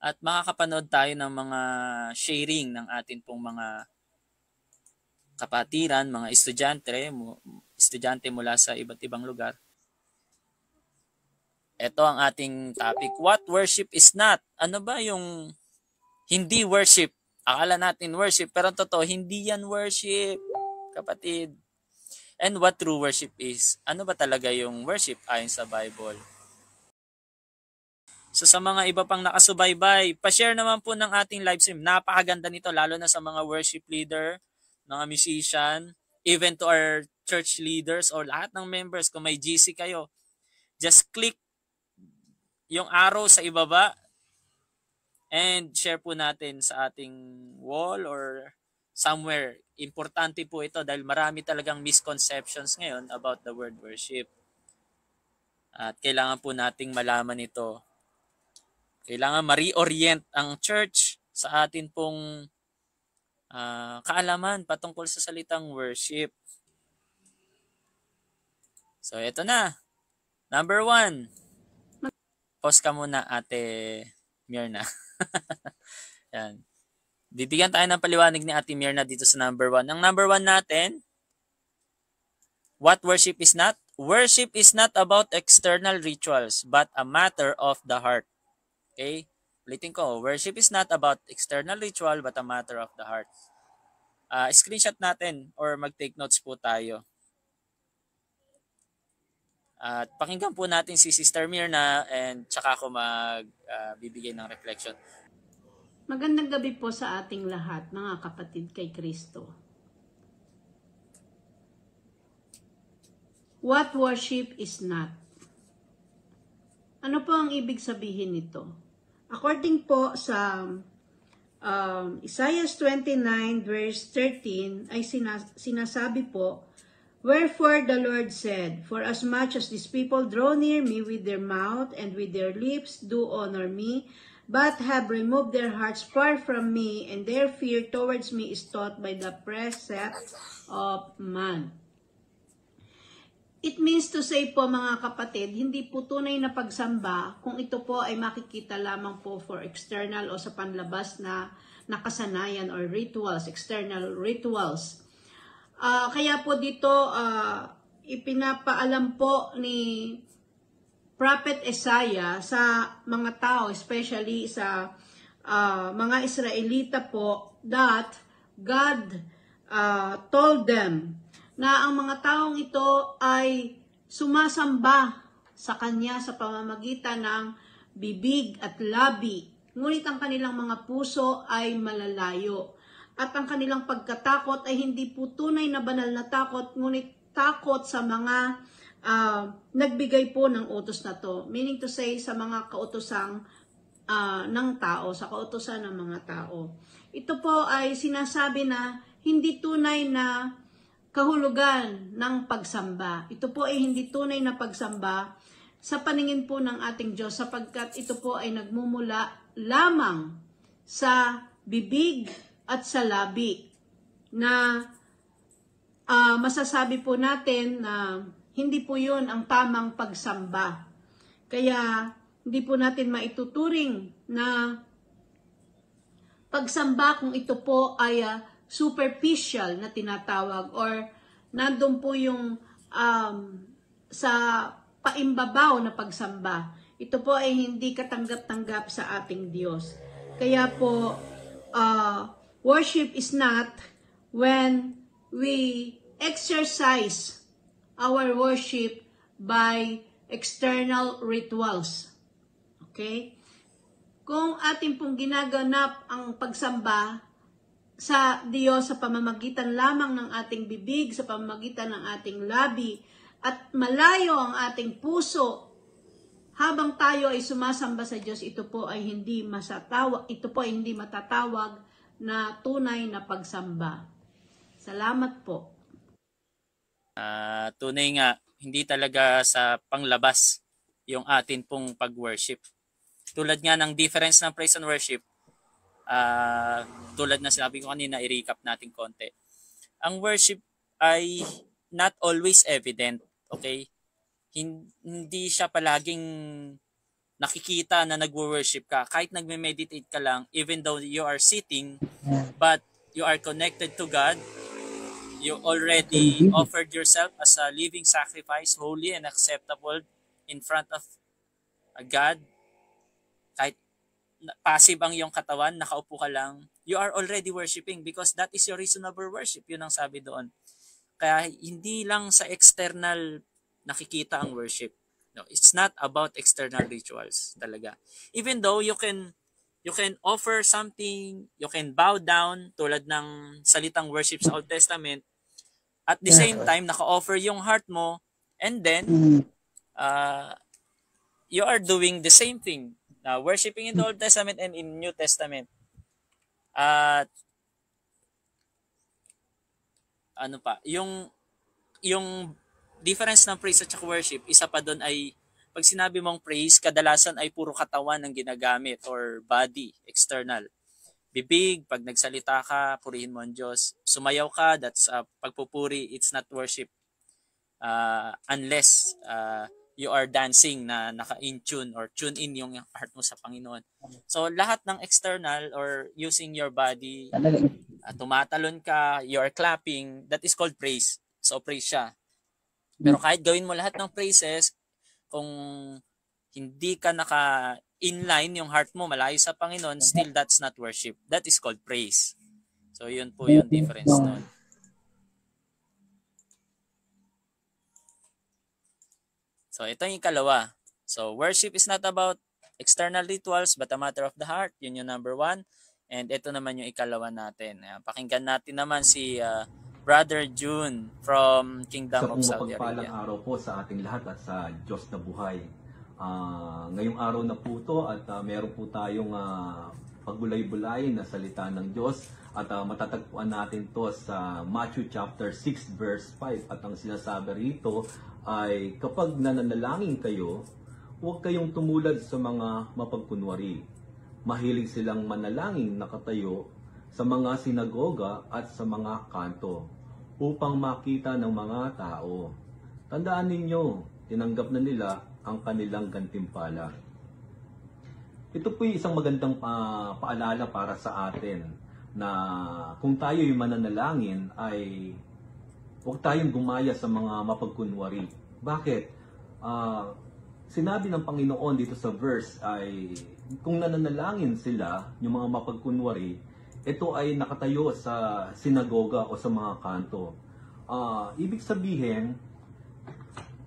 at makakapanood tayo ng mga sharing ng atin pong mga kapatiran, mga estudyante mula sa iba't ibang lugar. Ito ang ating topic. What worship is not? Ano ba yung hindi worship? Akala natin worship, pero totoo, hindi yan worship, kapatid. And what true worship is? Ano ba talaga yung worship ayon sa Bible? So sa mga iba pang nakasubaybay, pa-share naman po ng ating live stream. Napakaganda nito, lalo na sa mga worship leader, mga musician, even to our church leaders or lahat ng members. Kung may GC kayo, just click yung arrow sa ibaba and share po natin sa ating wall or somewhere. Importante po ito dahil marami talagang misconceptions ngayon about the word worship. At kailangan po nating malaman ito. Kailangan ma-reorient ang church sa atin pong kaalaman patungkol sa salitang worship. So, ito na. Number 1. Pause ka muna, Ate Mirna. Yan. Bibigyan tayo ng paliwanag ni Ate Mirna dito sa number 1. Ang number 1 natin, what worship is not? Worship is not about external rituals, but a matter of the heart. Okay? Ulitin ko, worship is not about external ritual, but a matter of the heart. Screenshot natin or mag-take notes po tayo. At pakinggan po natin si Sister Mirna and tsaka ako magbibigay ng reflection. Magandang gabi po sa ating lahat, mga kapatid kay Kristo. What worship is not? Ano po ang ibig sabihin nito? According po sa Isaiah 29 verse 13 ay sinasabi po, wherefore the Lord said, for as much as these people draw near me with their mouth and with their lips do honor me, but have removed their hearts far from me, and their fear towards me is taught by the precept of man. It means to say po, mga kapatid, hindi po tunay na pagsamba kung ito po ay makikita lamang po for external o sa panlabas na nakasanayan or rituals, external rituals. Kaya po dito ipinapaalam po ni Prophet Isaiah sa mga tao, especially sa mga Israelita po, that God told them na ang mga taong ito ay sumasamba sa Kanya sa pamamagitan ng bibig at labi, ngunit ang kanilang mga puso ay malalayo. At ang kanilang pagkatakot ay hindi po tunay na banal na takot, ngunit takot sa mga nagbigay po ng utos na to. Meaning to say, sa mga kautosang ng tao, sa kautosan ng mga tao. Ito po ay sinasabi na hindi tunay na kahulugan ng pagsamba. Ito po ay hindi tunay na pagsamba sa paningin po ng ating Diyos, sapagkat ito po ay nagmumula lamang sa bibig at sa labi, na masasabi po natin na hindi po yun ang tamang pagsamba. Kaya hindi po natin maituturing na pagsamba kung ito po ay superficial na tinatawag, or nandun po yung sa paimbabaw na pagsamba. Ito po ay hindi katanggap-tanggap sa ating Diyos. Kaya po, worship is not when we exercise our worship by external rituals. Okay? Kung ating pong ginaganap ang pagsamba sa Diyos sa pamamagitan lamang ng ating bibig, sa pamamagitan ng ating labi, at malayo ang ating puso, habang tayo ay sumasamba sa Diyos, ito po ay hindi matatawag na tunay na pagsamba. Salamat po. Tunay nga, hindi talaga sa panglabas yung atin pong pag-worship. Tulad nga ng difference ng praise and worship, tulad na sinabi ko kanina, i-recap natin konti. Ang worship ay not always evident, okay? Hindi siya palaging nakikita na nagwo-worship ka. Kahit nagme-meditate ka lang, even though you are sitting, but you are connected to God, you already offered yourself as a living sacrifice, holy and acceptable in front of God. Kahit passive ang iyong katawan, nakaupo ka lang, you are already worshiping because that is your reasonable worship. Yun ang sabi doon. Kaya hindi lang sa external nakikita ang worship. No, it's not about external rituals talaga. Even though you can offer something, you can bow down tulad ng salitang worship sa Old Testament, at the same time naka-offer yung heart mo, and then you are doing the same thing, worshiping in the Old Testament and in New Testament. At ano pa, yung difference ng praise at saka worship, isa pa doon ay pag sinabi mong praise, kadalasan ay puro katawan ang ginagamit or body, external. Bibig, pag nagsalita ka, purihin mo ang Diyos. Sumayaw ka, that's pagpupuri, it's not worship. Unless you are dancing na naka-in tune or tune in yung heart mo sa Panginoon. So lahat ng external or using your body, tumatalon ka, you are clapping, that is called praise. So praise siya. Pero kahit gawin mo lahat ng praises, kung hindi ka naka-inline yung heart mo malayo sa Panginoon, still that's not worship. That is called praise. So yun po yung difference nun. So ito yung ikalawa. So worship is not about external rituals but a matter of the heart. Yun yung number 1. And ito naman yung ikalawa natin. Pakinggan natin naman si Brother June from Kingdom of Saudi Arabia. Mapagpalang araw po sa ating lahat at sa Diyos na buhay. Ngayong araw na po ito at meron po tayong pagbulay-bulay na salita ng Diyos at matatagpuan natin to sa Matthew chapter 6 verse 5 at ang sinasabi rito ay kapag nananalangin kayo, huwag kayong tumulad sa mga mapagkunwari. Mahilig silang manalangin nakatayo sa mga sinagoga at sa mga kanto upang makita ng mga tao. Tandaan ninyo, tinanggap na nila ang kanilang gantimpala. Ito po yung isang magandang paalala para sa atin na kung tayo'y mananalangin ay huwag tayong gumaya sa mga mapagkunwari. Bakit? Sinabi ng Panginoon dito sa verse ay kung nananalangin sila, yung mga mapagkunwari, ito ay nakatayo sa sinagoga o sa mga kanto. Ibig sabihin,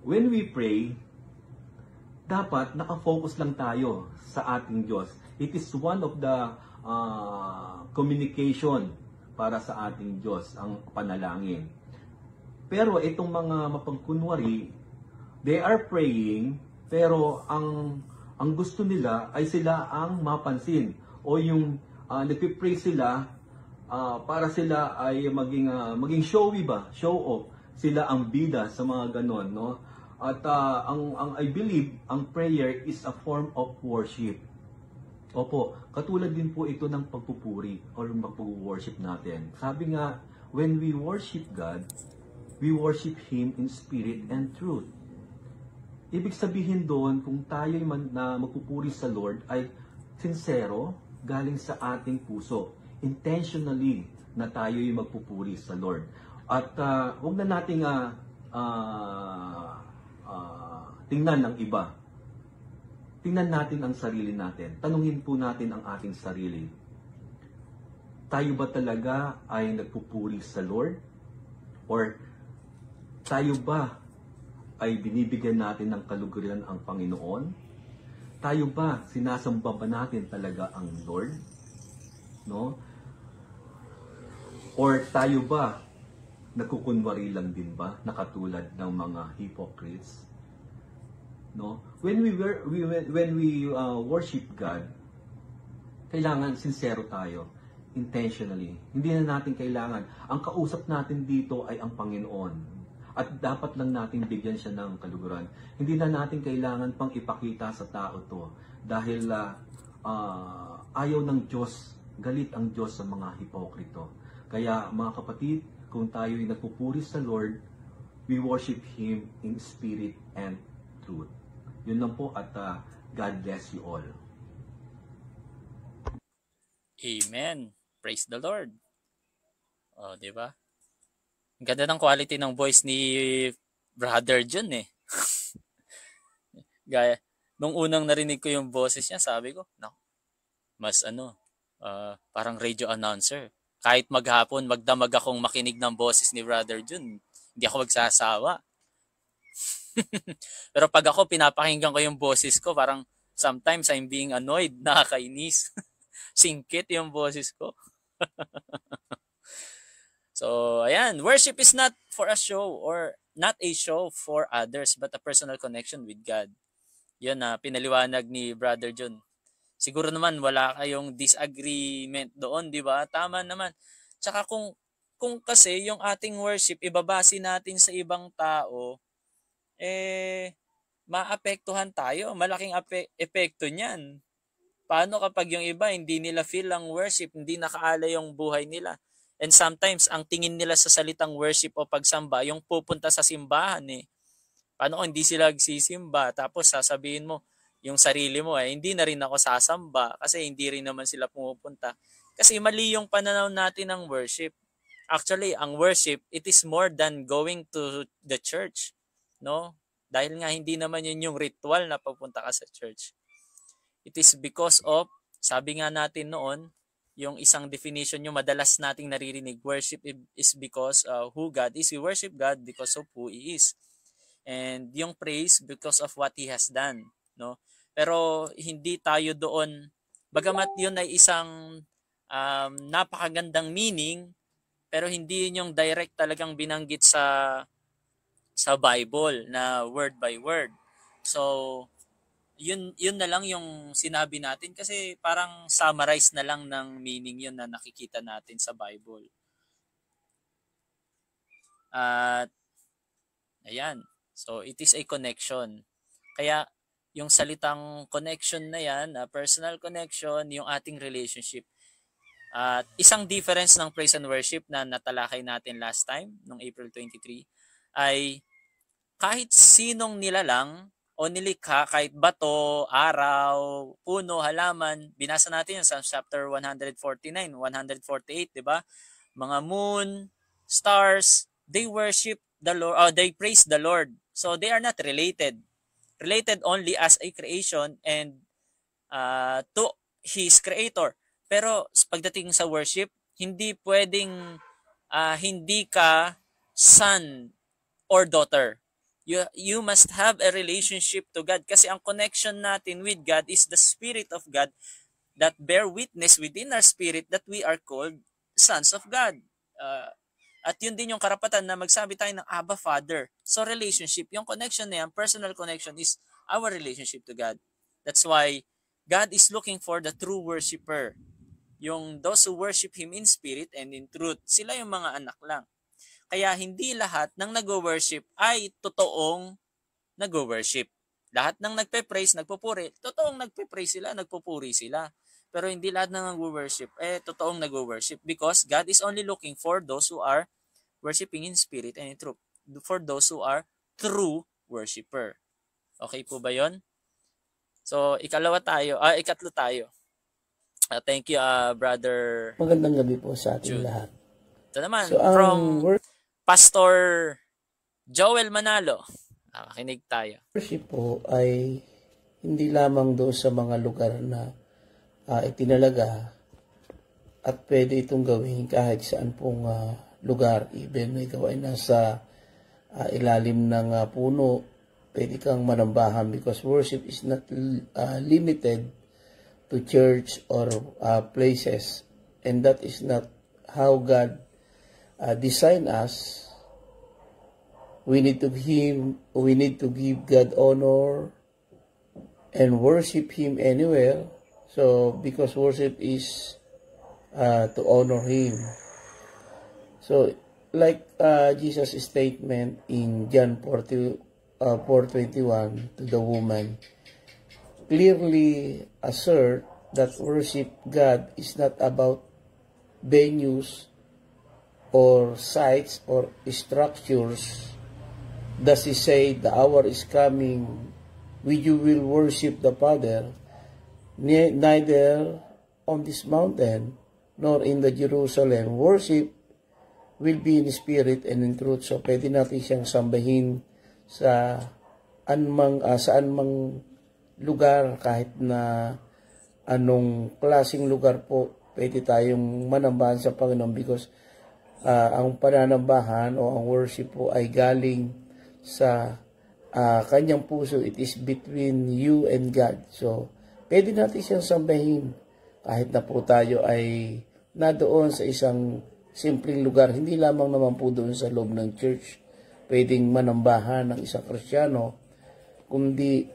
when we pray, dapat nakafocus lang tayo sa ating Diyos. It is one of the communication para sa ating Diyos, ang panalangin. Pero itong mga mapagkunwari, they are praying, pero ang gusto nila ay sila ang mapansin o yung nagpipray sila para sila ay maging showy ba, show off, sila ang bida sa mga ganon, no? At I believe ang prayer is a form of worship. Opo, katulad din po ito ng pagpupuri or pag-worship natin. Sabi nga, when we worship God, we worship Him in spirit and truth. Ibig sabihin doon, kung tayo'y magpupuri sa Lord ay sincero, galing sa ating puso. Intentionally na tayo'y magpupuri sa Lord. At huwag na nating tingnan ng iba. Tingnan natin ang sarili natin. Tanungin po natin ang ating sarili. Tayo ba talaga ay nagpupuri sa Lord? Or tayo ba ay binibigyan natin ng kaluguran ang Panginoon? Tayo ba, sinasamba ba natin talaga ang Lord? No? Or tayo ba, nagkukunwari lang din ba, nakatulad ng mga hypocrites? No? When we worship God, kailangan sincero tayo, intentionally. Hindi na natin kailangan. Ang kausap natin dito ay ang Panginoon. At dapat lang natin bigyan siya ng kaluguran. Hindi na natin kailangan pang ipakita sa tao to. Dahil ayaw ng Diyos, galit ang Diyos sa mga hipokrito. Kaya mga kapatid, kung tayo'y nagpupuri sa Lord, we worship Him in spirit and truth. Yun lang po at God bless you all. Amen. Praise the Lord. O, di ba? Ang ganda ng quality ng voice ni Brother John eh. Gaya, nung unang narinig ko yung boses niya, sabi ko, no, mas parang radio announcer. Kahit maghapon, magdamag akong makinig ng boses ni Brother John, hindi ako magsasawa. Pero pag ako, pinapakinggan ko yung boses ko, parang sometimes I'm being annoyed, nakakainis. Singkit yung boses ko. So, ayan, worship is not for a show or not a show for others, but a personal connection with God. Yun na pinaliwanag ni Brother John. Siguro naman wala kayong disagreement doon, di ba? Tama naman. Tsaka kung kasi yung ating worship ibabase natin sa ibang tao, maapektuhan tayo. Malaking epekto niyan. Paano kapag yung iba hindi nila feel ang worship, hindi nakaalay yung buhay nila? And sometimes ang tingin nila sa salitang worship o pagsamba, yung pupunta sa simbahan eh. Paano kung hindi sila nagsisimba tapos sasabihin mo yung sarili mo hindi na rin ako sasamba kasi hindi rin naman sila pumupunta. Kasi mali yung pananaw natin ng worship. Actually, ang worship, it is more than going to the church, no? Dahil nga hindi naman yun yung ritual na papunta ka sa church. It is because of, sabi nga natin noon, yung isang definition yung madalas nating naririnig, worship is because who God is. We worship God because of who He is. And yung praise because of what He has done, no? Pero hindi tayo doon, bagamat yun ay isang napakagandang meaning, pero hindi yun yung direct talagang binanggit sa Bible na word by word. So, yun na lang yung sinabi natin kasi parang summarize na lang ng meaning yun na nakikita natin sa Bible. At ayan. So it is a connection. Kaya yung salitang connection na yan, personal connection, yung ating relationship. At isang difference ng praise and worship na natalakay natin last time, noong April 23, ay kahit sinong nilalang o nilikha, kahit bato, araw, puno, halaman, binasa natin yan sa chapter 149, 148, di ba? Mga moon, stars, they worship the Lord, they praise the Lord. So they are not related. Related only as a creation and to His Creator. Pero pagdating sa worship, hindi pwedeng hindi ka son or daughter. You must have a relationship to God kasi ang connection natin with God is the Spirit of God that bear witness within our spirit that we are called sons of God. At yun din yung karapatan na magsabi tayo ng Abba Father. So relationship, yung connection na yan, personal connection is our relationship to God. That's why God is looking for the true worshiper. Yung those who worship Him in spirit and in truth, sila yung mga anak lang. Kaya hindi lahat ng nag-worship ay totoong nag-worship. Lahat ng nagpe-praise, nagpupuri, totoong nagpe-praise sila, nagpupuri sila. Pero hindi lahat ng nag-worship totoong nag-worship because God is only looking for those who are worshiping in spirit and in truth. For those who are true worshiper. Okay po ba yon? So, ikatlo tayo. Thank you, Brother. Magandang gabi po sa ating Jude. lahat. Ito naman, So, from Pastor Joel Manalo. Kinig tayo. Worship po ay hindi lamang doon sa mga lugar na itinalaga at pwede itong gawin kahit saan pong lugar. Even may gawain nasa ilalim ng puno, pwede kang manambahan because worship is not limited to church or places. And that is not how God designed us. We need to give God honor and worship Him anywhere. So because worship is to honor Him. So like Jesus' statement in John 4:21 to the woman, clearly assert that worship God is not about venues or sites or structures. Does He say the hour is coming you will worship the Father, neither on this mountain nor in the Jerusalem. Worship will be in spirit and in truth. So pwede natin siyang sambahin sa saan mang lugar, kahit na anong klaseng lugar po, pwede tayong manambahan sa Panginoon, because ang pananambahan o ang worship po ay galing sa kanyang puso. It is between you and God. So, pwede natin siyang sambahin kahit na po tayo ay nadoon sa isang simpleng lugar. Hindi lamang naman po doon sa loob ng church pwedeng manambahan ng isang Kristiyano, kundi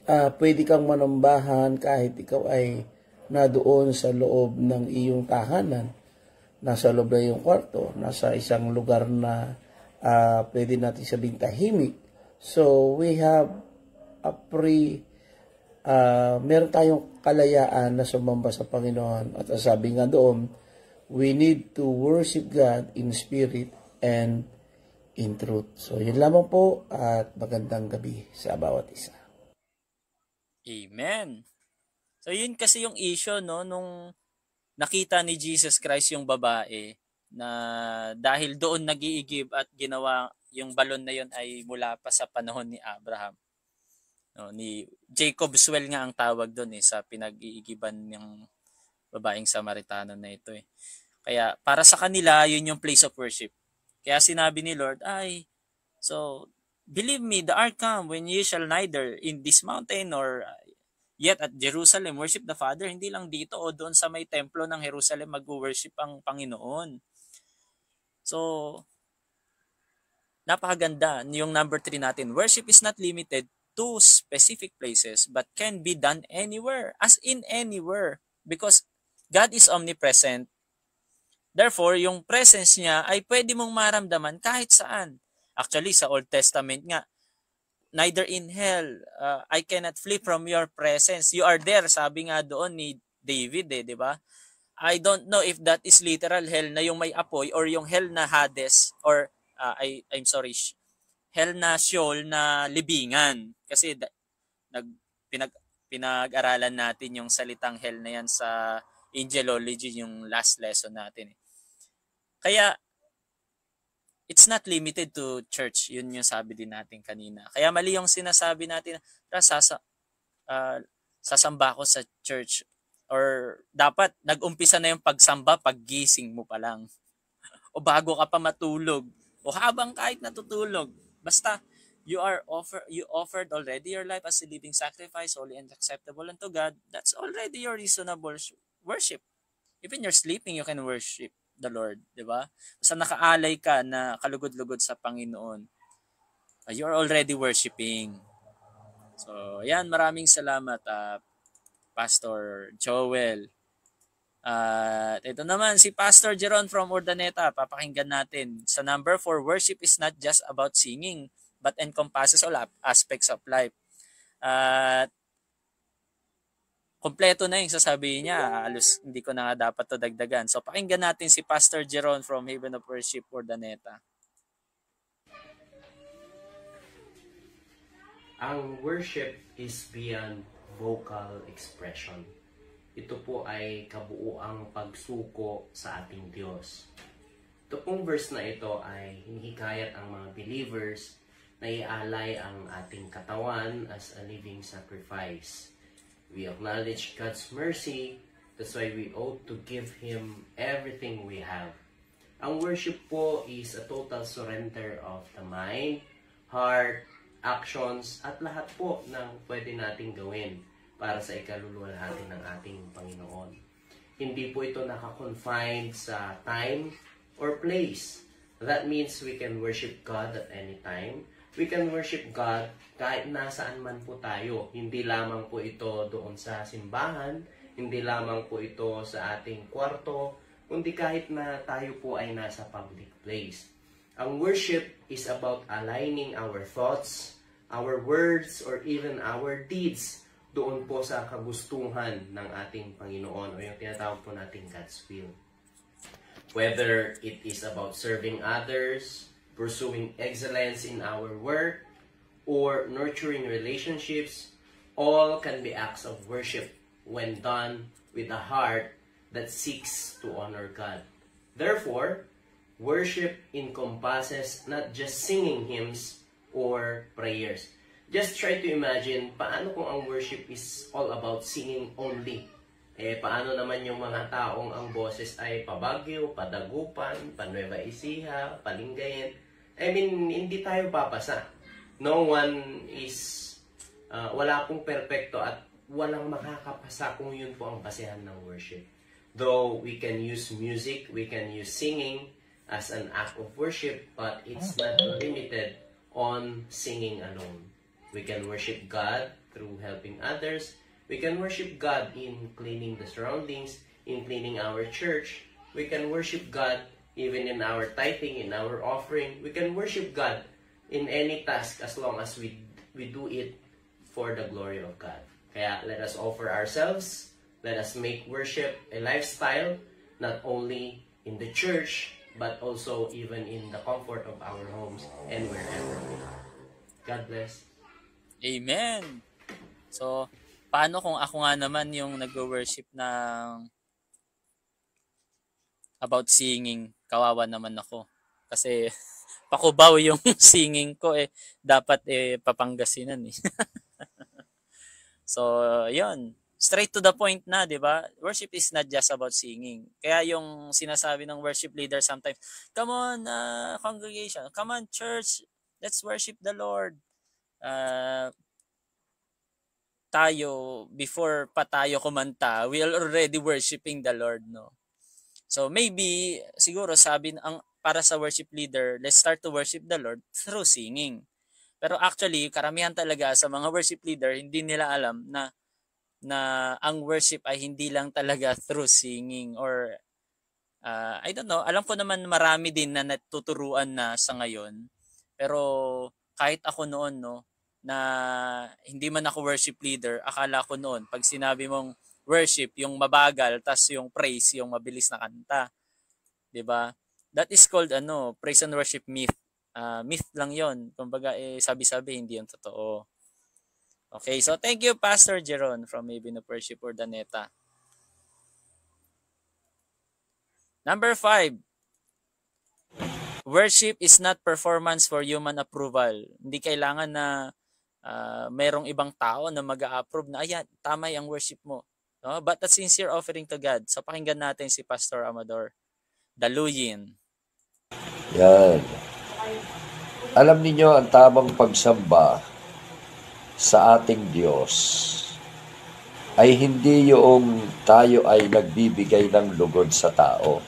pwede kang manambahan kahit ikaw ay nadoon sa loob ng iyong tahanan, nasa loob ng iyong kwarto, nasa isang lugar na pwede natin sabing tahimik. So, we have a meron tayong kalayaan na sumamba sa Panginoon. At sabi nga doon, we need to worship God in spirit and in truth. So, yun lamang po at magandang gabi sa bawat isa. Amen. So, yun kasi yung issue, no, nung nakita ni Jesus Christ yung babae na dahil doon nag-iigib at ginawa yung balon na yun ay mula pa sa panahon ni Abraham. No, ni Jacob's well nga ang tawag doon sa pinag-iigiban ng babaeng Samaritano na ito Kaya para sa kanila, yun yung place of worship. Kaya sinabi ni Lord, so believe me, the hour come when you shall neither in this mountain or yet at Jerusalem worship the Father. Hindi lang dito o doon sa may templo ng Jerusalem mag-worship ang Panginoon. So, napakaganda. Yung number 3 natin, worship is not limited to specific places but can be done anywhere. As in anywhere. Because God is omnipresent. Therefore, yung presence niya ay pwede mong maramdaman kahit saan. Actually, sa Old Testament nga, neither in hell, I cannot flee from your presence. You are there, sabi nga doon ni David, di ba? I don't know if that is literal hell na yung may apoy or yung hell na Hades or, hell na Sheol na libingan. Kasi pinag-aralan natin yung salitang hell na yan sa Angelology, yung last lesson natin. Kaya, it's not limited to church. Yun yung sabi din natin kanina. Kaya mali yung sinasabi natin, sasamba ako sa church. Or dapat nag-umpisa na yung pagsamba paggising mo pa lang. O bago ka pa matulog. O habang kahit natutulog. Basta, you offered already your life as a living sacrifice, holy and acceptable unto God. That's already your reasonable worship. Even you're sleeping, you can worship the Lord, di ba? Basta nakaalay ka na kalugod-lugod sa Panginoon, you're already worshiping. So, yan, maraming salamat, Pastor Joel. At ito naman, si Pastor Jeron from Urdaneta, papakinggan natin. Sa number 4, worship is not just about singing, but encompasses all aspects of life. At kompleto na yung sasabihin niya. Halos hindi ko na dapat to dagdagan. So, pakinggan natin si Pastor Jeron from Haven of Worship, Urdaneta. Ang worship is beyond vocal expression. Ito po ay kabuuang pagsuko sa ating Diyos. Ito pong verse na ito ay hinihikayat ang mga believers na ialay ang ating katawan as a living sacrifice. We acknowledge God's mercy, that's why we ought to give Him everything we have. Ang worship po is a total surrender of the mind, heart, actions, at lahat po ng pwede nating gawin para sa ikaluluwalhati ng ating Panginoon. Hindi po ito nakakonfined sa time or place. That means we can worship God at any time. We can worship God kahit nasaan man po tayo. Hindi lamang po ito doon sa simbahan, hindi lamang po ito sa ating kwarto, kundi kahit na tayo po ay nasa public place. Ang worship is about aligning our thoughts, our words, or even our deeds doon po sa kagustuhan ng ating Panginoon o yung tinatawag po nating God's will. Whether it is about serving others, pursuing excellence in our work, or nurturing relationships, all can be acts of worship when done with a heart that seeks to honor God. Therefore, worship encompasses not just singing hymns or prayers. Just try to imagine, paano kung ang worship is all about singing only? Paano naman yung mga taong ang boses ay Pabagyo, Padagupan, Panueva Ecija, Palingayen? I mean, hindi tayo papasa. No one is, wala pong perpekto at walang makakapasa kung yun po ang basehan ng worship. Though we can use music, we can use singing as an act of worship, but it's not limited on singing alone. We can worship God through helping others. We can worship God in cleaning the surroundings, in cleaning our church. We can worship God even in our tithing, in our offering. We can worship God in any task as long as we do it for the glory of God. Kaya let us offer ourselves. Let us make worship a lifestyle, not only in the church, but also even in the comfort of our homes and wherever we are. God bless. Amen. So, paano kung ako nga naman yung nag-worship ng about singing? Kawawa naman ako. Kasi pakubaw yung singing ko dapat Papangasinan So, yun. Straight to the point na, di ba? Worship is not just about singing. Kaya yung sinasabi ng worship leader sometimes, come on, congregation, come on, church, let's worship the Lord. Tayo, before pa tayo kumanta, we are already worshiping the Lord, no? So, maybe, siguro sabi para sa worship leader, let's start to worship the Lord through singing. Pero actually, karamihan talaga sa mga worship leader, hindi nila alam na ang worship ay hindi lang talaga through singing or I don't know, alam ko naman marami din na natuturuan na sa ngayon. Pero kahit ako noon, no, na hindi man ako worship leader, akala ko noon pag sinabi mong worship, yung mabagal, tas yung praise, yung mabilis na kanta. 'Di ba? That is called praise and worship myth. Myth lang 'yon. Kumbaga sabi-sabi hindi 'yon totoo. Okay, so thank you Pastor Jeron from Mabino Worship Urdaneta. Number 5. Worship is not performance for human approval. Hindi kailangan na mayroong ibang tao na mag-a-approve na ayan, tama yung worship mo. No? But a sincere offering to God. So pakinggan natin si Pastor Amador Daluyin. Yan. Alam niyo ang tamang pagsamba sa ating Diyos ay hindi yung tayo ay nagbibigay ng lugod sa tao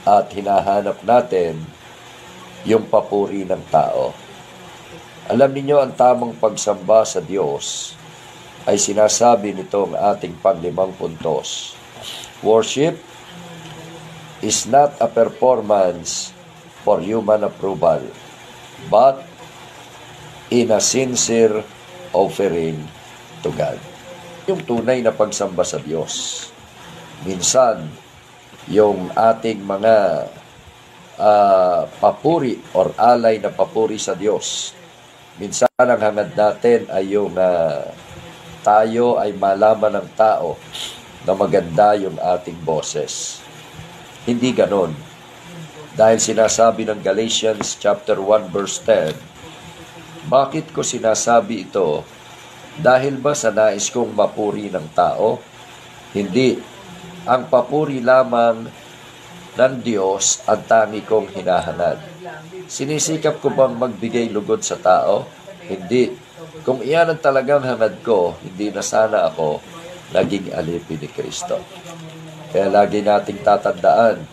at hinahanap natin yung papuri ng tao. Alam niyo ang tamang pagsamba sa Diyos ay sinasabi nitong ating panglimang puntos. Worship is not a performance for human approval, but in a sincere offering to God. Yung tunay na pagsamba sa Diyos. Minsan, yung ating mga papuri or alay na papuri sa Diyos, minsan ang hangad natin ay yung tayo ay malaman ng tao na maganda yung ating boses. Hindi ganon. Dahil sinasabi ng Galatians chapter 1 verse 10, bakit ko sinasabi ito? Dahil ba sa nais kong mapuri ng tao? Hindi. Ang papuri lamang ng Diyos ang tangi kong hinahanad. Sinisikap ko bang magbigay lugod sa tao? Hindi. Kung iyan ang talagang hangad ko, hindi na sana ako naging alipin ni Kristo. Kaya lagi nating tatandaan,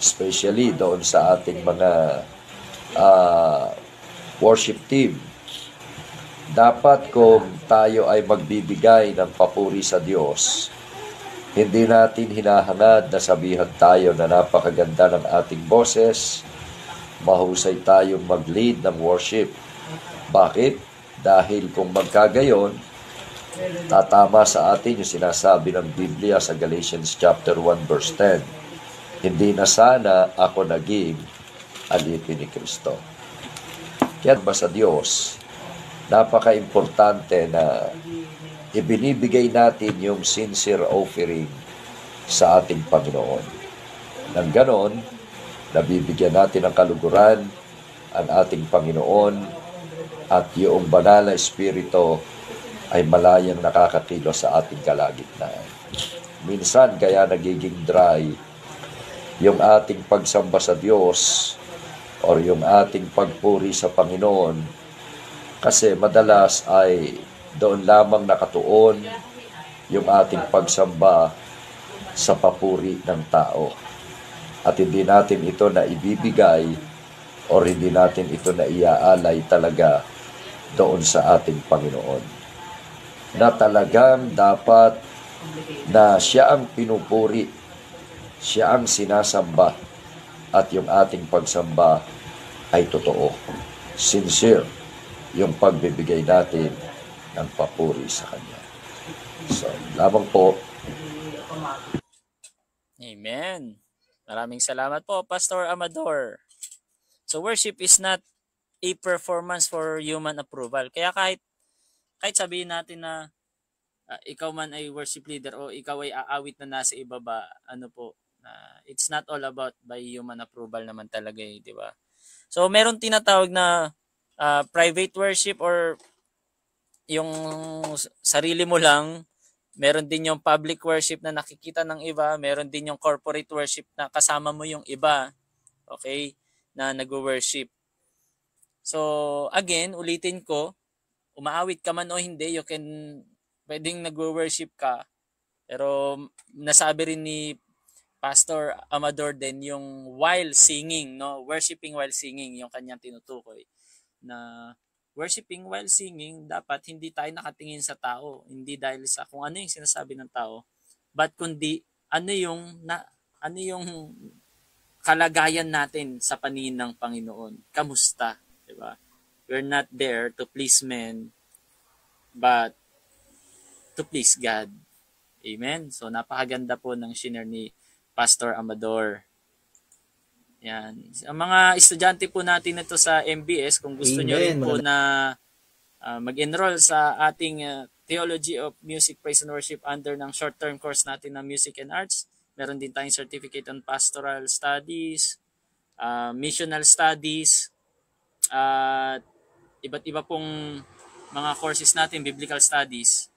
especially doon sa ating mga worship team, dapat kung tayo ay magbibigay ng papuri sa Diyos, hindi natin hinahangad na sabihan tayo na napakaganda ng ating boses, mahusay tayong mag-lead ng worship. Bakit? Dahil kung magkagayon, tatama sa atin yung sinasabi ng Biblia sa Galatians chapter 1 verse 10. Hindi na sana ako naging alipin ni Kristo. Kaya ba sa Diyos napaka-importante na ibinibigay natin yung sincere offering sa ating Panginoon. Nang ganon, nabibigyan natin ng kaluguran ang ating Panginoon at yung banal na Espiritu ay malayang nakakakilos sa ating kalagitnaan. Minsan kaya nagiging dry yung ating pagsamba sa Diyos or yung ating pagpuri sa Panginoon kasi madalas ay doon lamang nakatuon yung ating pagsamba sa papuri ng tao. At hindi natin ito na ibibigay or hindi natin ito na iaalay talaga doon sa ating Panginoon. Na talagang dapat na siya ang pinupuri, siya ang sinasamba, at yung ating pagsamba ay totoo. Sincere yung pagbibigay natin ng papuri sa Kanya. So, lamang po. Amen. Maraming salamat po, Pastor Amador. So, worship is not a performance for human approval. Kaya kahit sabihin natin na ikaw man ay worship leader o ikaw ay aawit na nasa ibaba, it's not all about by human approval naman talaga di ba? So, meron tinatawag na private worship or yung sarili mo lang. Meron din yung public worship na nakikita ng iba. Meron din yung corporate worship na kasama mo yung iba. Okay? Na nag-worship. So, again, ulitin ko, umaawit ka man o hindi, pwedeng nag-worship ka. Pero nasabi rin ni Pastor Amador din yung while singing, no? Worshiping while singing, yung kanyang tinutukoy. Na worshiping while singing, dapat hindi tayo nakatingin sa tao. Hindi dahil sa kung ano yung sinasabi ng tao, but kundi ano yung kalagayan natin sa paningin ng Panginoon. Kamusta? Diba? We're not there to please men, but to please God. Amen? So, napakaganda po ng shiner ni Pastor Amador. Yan. Ang mga estudyante po natin ito sa MBS, kung gusto nyo rin po na mag-enroll sa ating Theology of Music, Praise and Worship under ng short-term course natin na Music and Arts, meron din tayong Certificate on Pastoral Studies, Missional Studies, at iba't iba pong mga courses natin, Biblical Studies.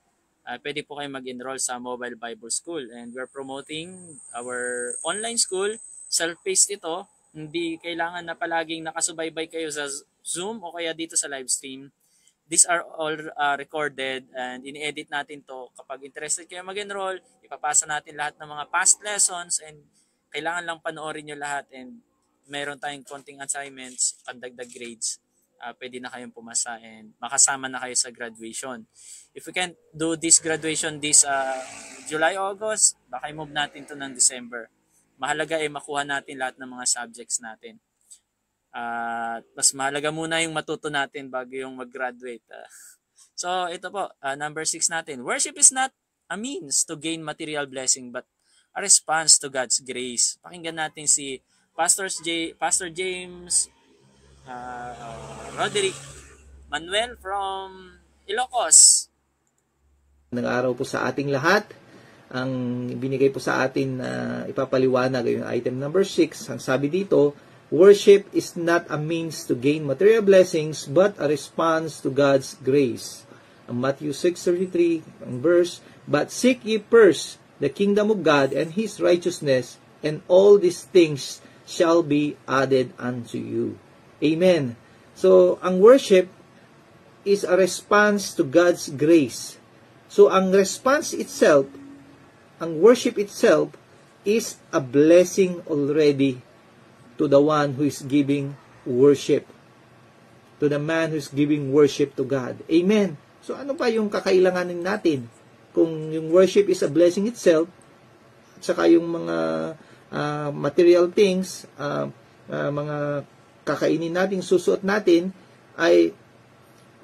Pwede po kayo mag-enroll sa Mobile Bible School. And we're promoting our online school. Self-paced ito. Hindi kailangan na palaging nakasubaybay kayo sa Zoom o kaya dito sa live stream. These are all recorded and ini-edit natin to. Kapag interested kayo mag-enroll, ipapasa natin lahat ng mga past lessons and kailangan lang panoorin nyo lahat and meron tayong konting assignments, pandagdag grades. Pwede na kayong pumasa and makasama na kayo sa graduation. If we can't do this graduation this July, August, baka i-move natin to ng December. Mahalaga ay makuha natin lahat ng mga subjects natin. Mas mahalaga muna yung matuto natin bago yung mag-graduate. So, ito po, number 6 natin. Worship is not a means to gain material blessing but a response to God's grace. Pakinggan natin si Pastor James Roderick Manuel from Ilocos. Ng araw po sa ating lahat. Ang binigay po sa atin na ipapaliwanag yung item number 6. Ang sabi dito, worship is not a means to gain material blessings but a response to God's grace. Ang Matthew 6:33 ang verse, but seek ye first the kingdom of God and His righteousness, and all these things shall be added unto you. Amen. So, ang worship is a response to God's grace. So, ang response itself, ang worship itself, is a blessing already to the one who is giving worship. To the man who is giving worship to God. Amen. So, ano pa yung kakailanganin natin? Kung yung worship is a blessing itself, at saka yung mga material things, mga kakainin natin, susuot natin, ay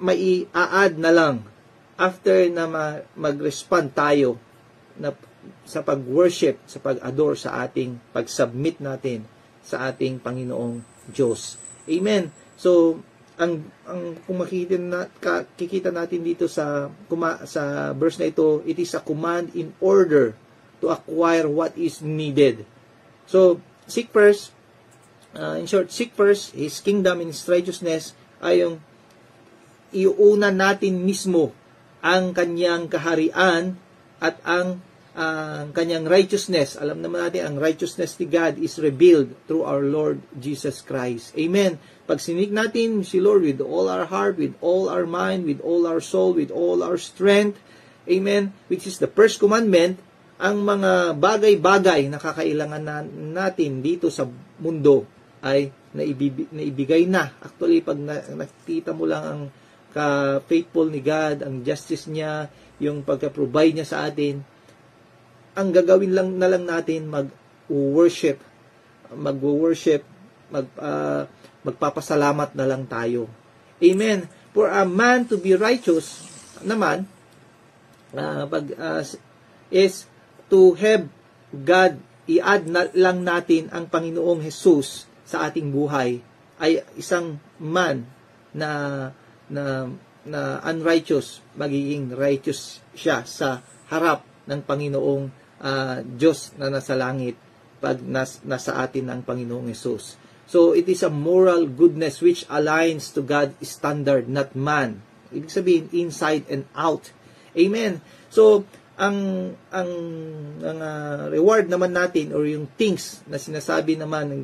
mai add na lang after na mag-respond tayo na sa pag-worship, sa pag-adore sa ating pag-submit natin sa ating Panginoong Diyos. Amen. So, kung kikita natin dito sa verse na ito, it is a command in order to acquire what is needed. So, seek first, in short, seek first His kingdom and His righteousness ay yung iuuna natin mismo ang kanyang kaharian at ang kanyang righteousness. Alam naman natin, ang righteousness ni God is revealed through our Lord Jesus Christ. Amen. Pag sinig natin si Lord with all our heart, with all our mind, with all our soul, with all our strength, amen, which is the first commandment, ang mga bagay-bagay na kakailangan natin dito sa mundo ay naibigay na. Actually, pag nakita mo lang ang ka-faithful ni God, ang justice niya, yung pagka-provide niya sa atin, ang gagawin lang natin mag-worship, magpapasalamat na lang tayo. Amen. For a man to be righteous naman, is to have God, i-add lang natin ang Panginoong Jesus sa ating buhay, ay isang man na unrighteous, magiging righteous siya sa harap ng Panginoong Diyos na nasa langit pag nasa atin ang Panginoong Jesus. So, it is a moral goodness which aligns to God's standard, not man. Ibig sabihin, inside and out. Amen. So, ang reward naman natin, or yung things na sinasabi naman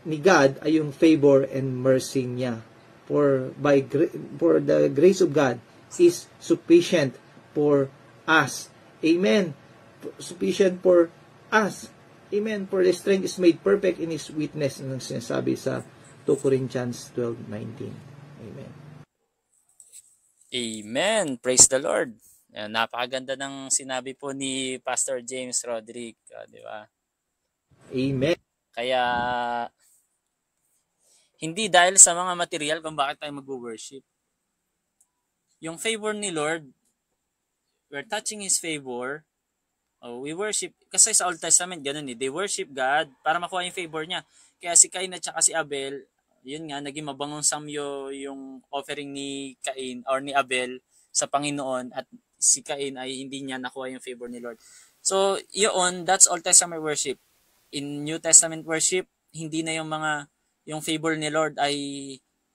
ni God ay yung favor and mercy niya. For the grace of God is sufficient for us. Amen. Sufficient for us. Amen. For the strength is made perfect in His witness, ang sinasabi sa 2 Corinthians 12:19. Amen. Amen. Praise the Lord. Napakaganda ng sinabi po ni Pastor James Roderick, di ba? Amen. Kaya hindi dahil sa mga material kung bakit tayo mag-worship. Yung favor ni Lord, we're touching His favor. We worship. Kasi sa Old Testament, ganun eh. They worship God para makuha yung favor niya. Kaya si Cain at saka si Abel, yun nga, naging mabangong samyo yung offering ni Cain or ni Abel sa Panginoon, at si Cain ay hindi niya nakuha yung favor ni Lord. So, yun, that's Old Testament worship. In New Testament worship, hindi na yung favor ni Lord ay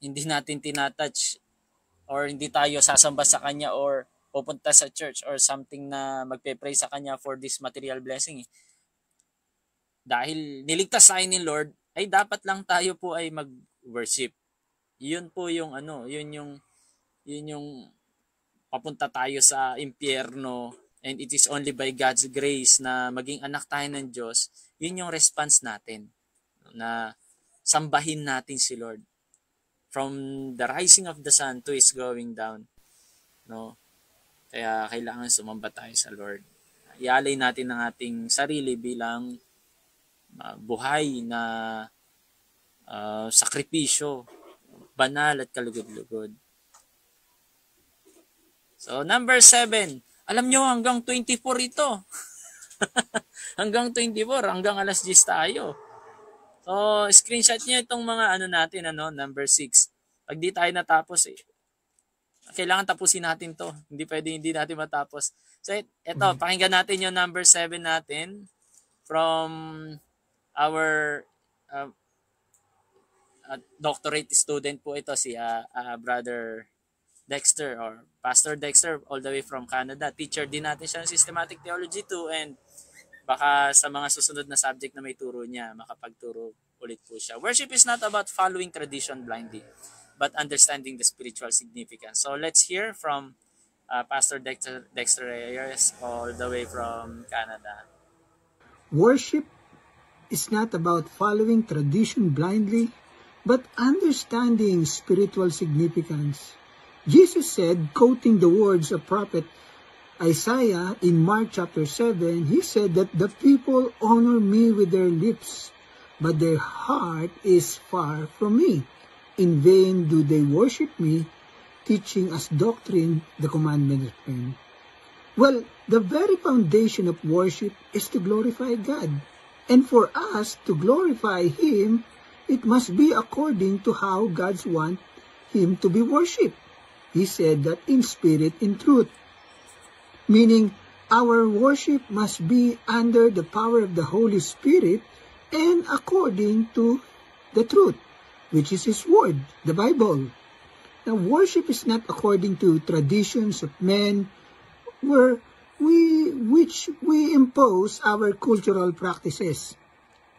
hindi natin tinatouch, or hindi tayo sasamba sa Kanya or pupunta sa church or something na magpe-pray sa Kanya for this material blessing. Dahil niligtas tayo ni Lord, ay dapat lang tayo po ay mag-worship. Yun po yung yun yung papunta tayo sa impyerno, and it is only by God's grace na maging anak tayo ng Diyos. Yun yung response natin, na sambahin natin si Lord from the rising of the sun to His going down. No? Kaya kailangan sumamba tayo sa Lord. Ialay natin ang ating sarili bilang buhay na sakripisyo, banal at kalugod-lugod. So, number 7. Alam nyo, hanggang 24 ito. Hanggang 24, hanggang alas 10 tayo. So, screenshot nyo itong mga natin, number 6. Pag di tayo natapos, kailangan tapusin natin to. Hindi pwede hindi natin matapos. So, ito, pakinggan natin yung number 7 natin from our doctorate student po ito, si Brother Dexter or Pastor Dexter, all the way from Canada. Teacher din natin siya ng Systematic Theology 2, and baka sa mga susunod na subject na may turo niya, makapagturo ulit po siya. Worship is not about following tradition blindly, but understanding the spiritual significance. So let's hear from Pastor Dexter Reyes, all the way from Canada. Worship is not about following tradition blindly, but understanding spiritual significance. Jesus said, quoting the words of prophet Isaiah in Mark chapter 7, he said that the people honor me with their lips, but their heart is far from me. In vain do they worship me, teaching as doctrine the commandment of men. Well, the very foundation of worship is to glorify God. And for us to glorify Him, it must be according to how God wants Him to be worshipped. He said that in spirit, in truth. Meaning, our worship must be under the power of the Holy Spirit and according to the truth, which is His Word, the Bible. Now, worship is not according to traditions of men which we impose our cultural practices.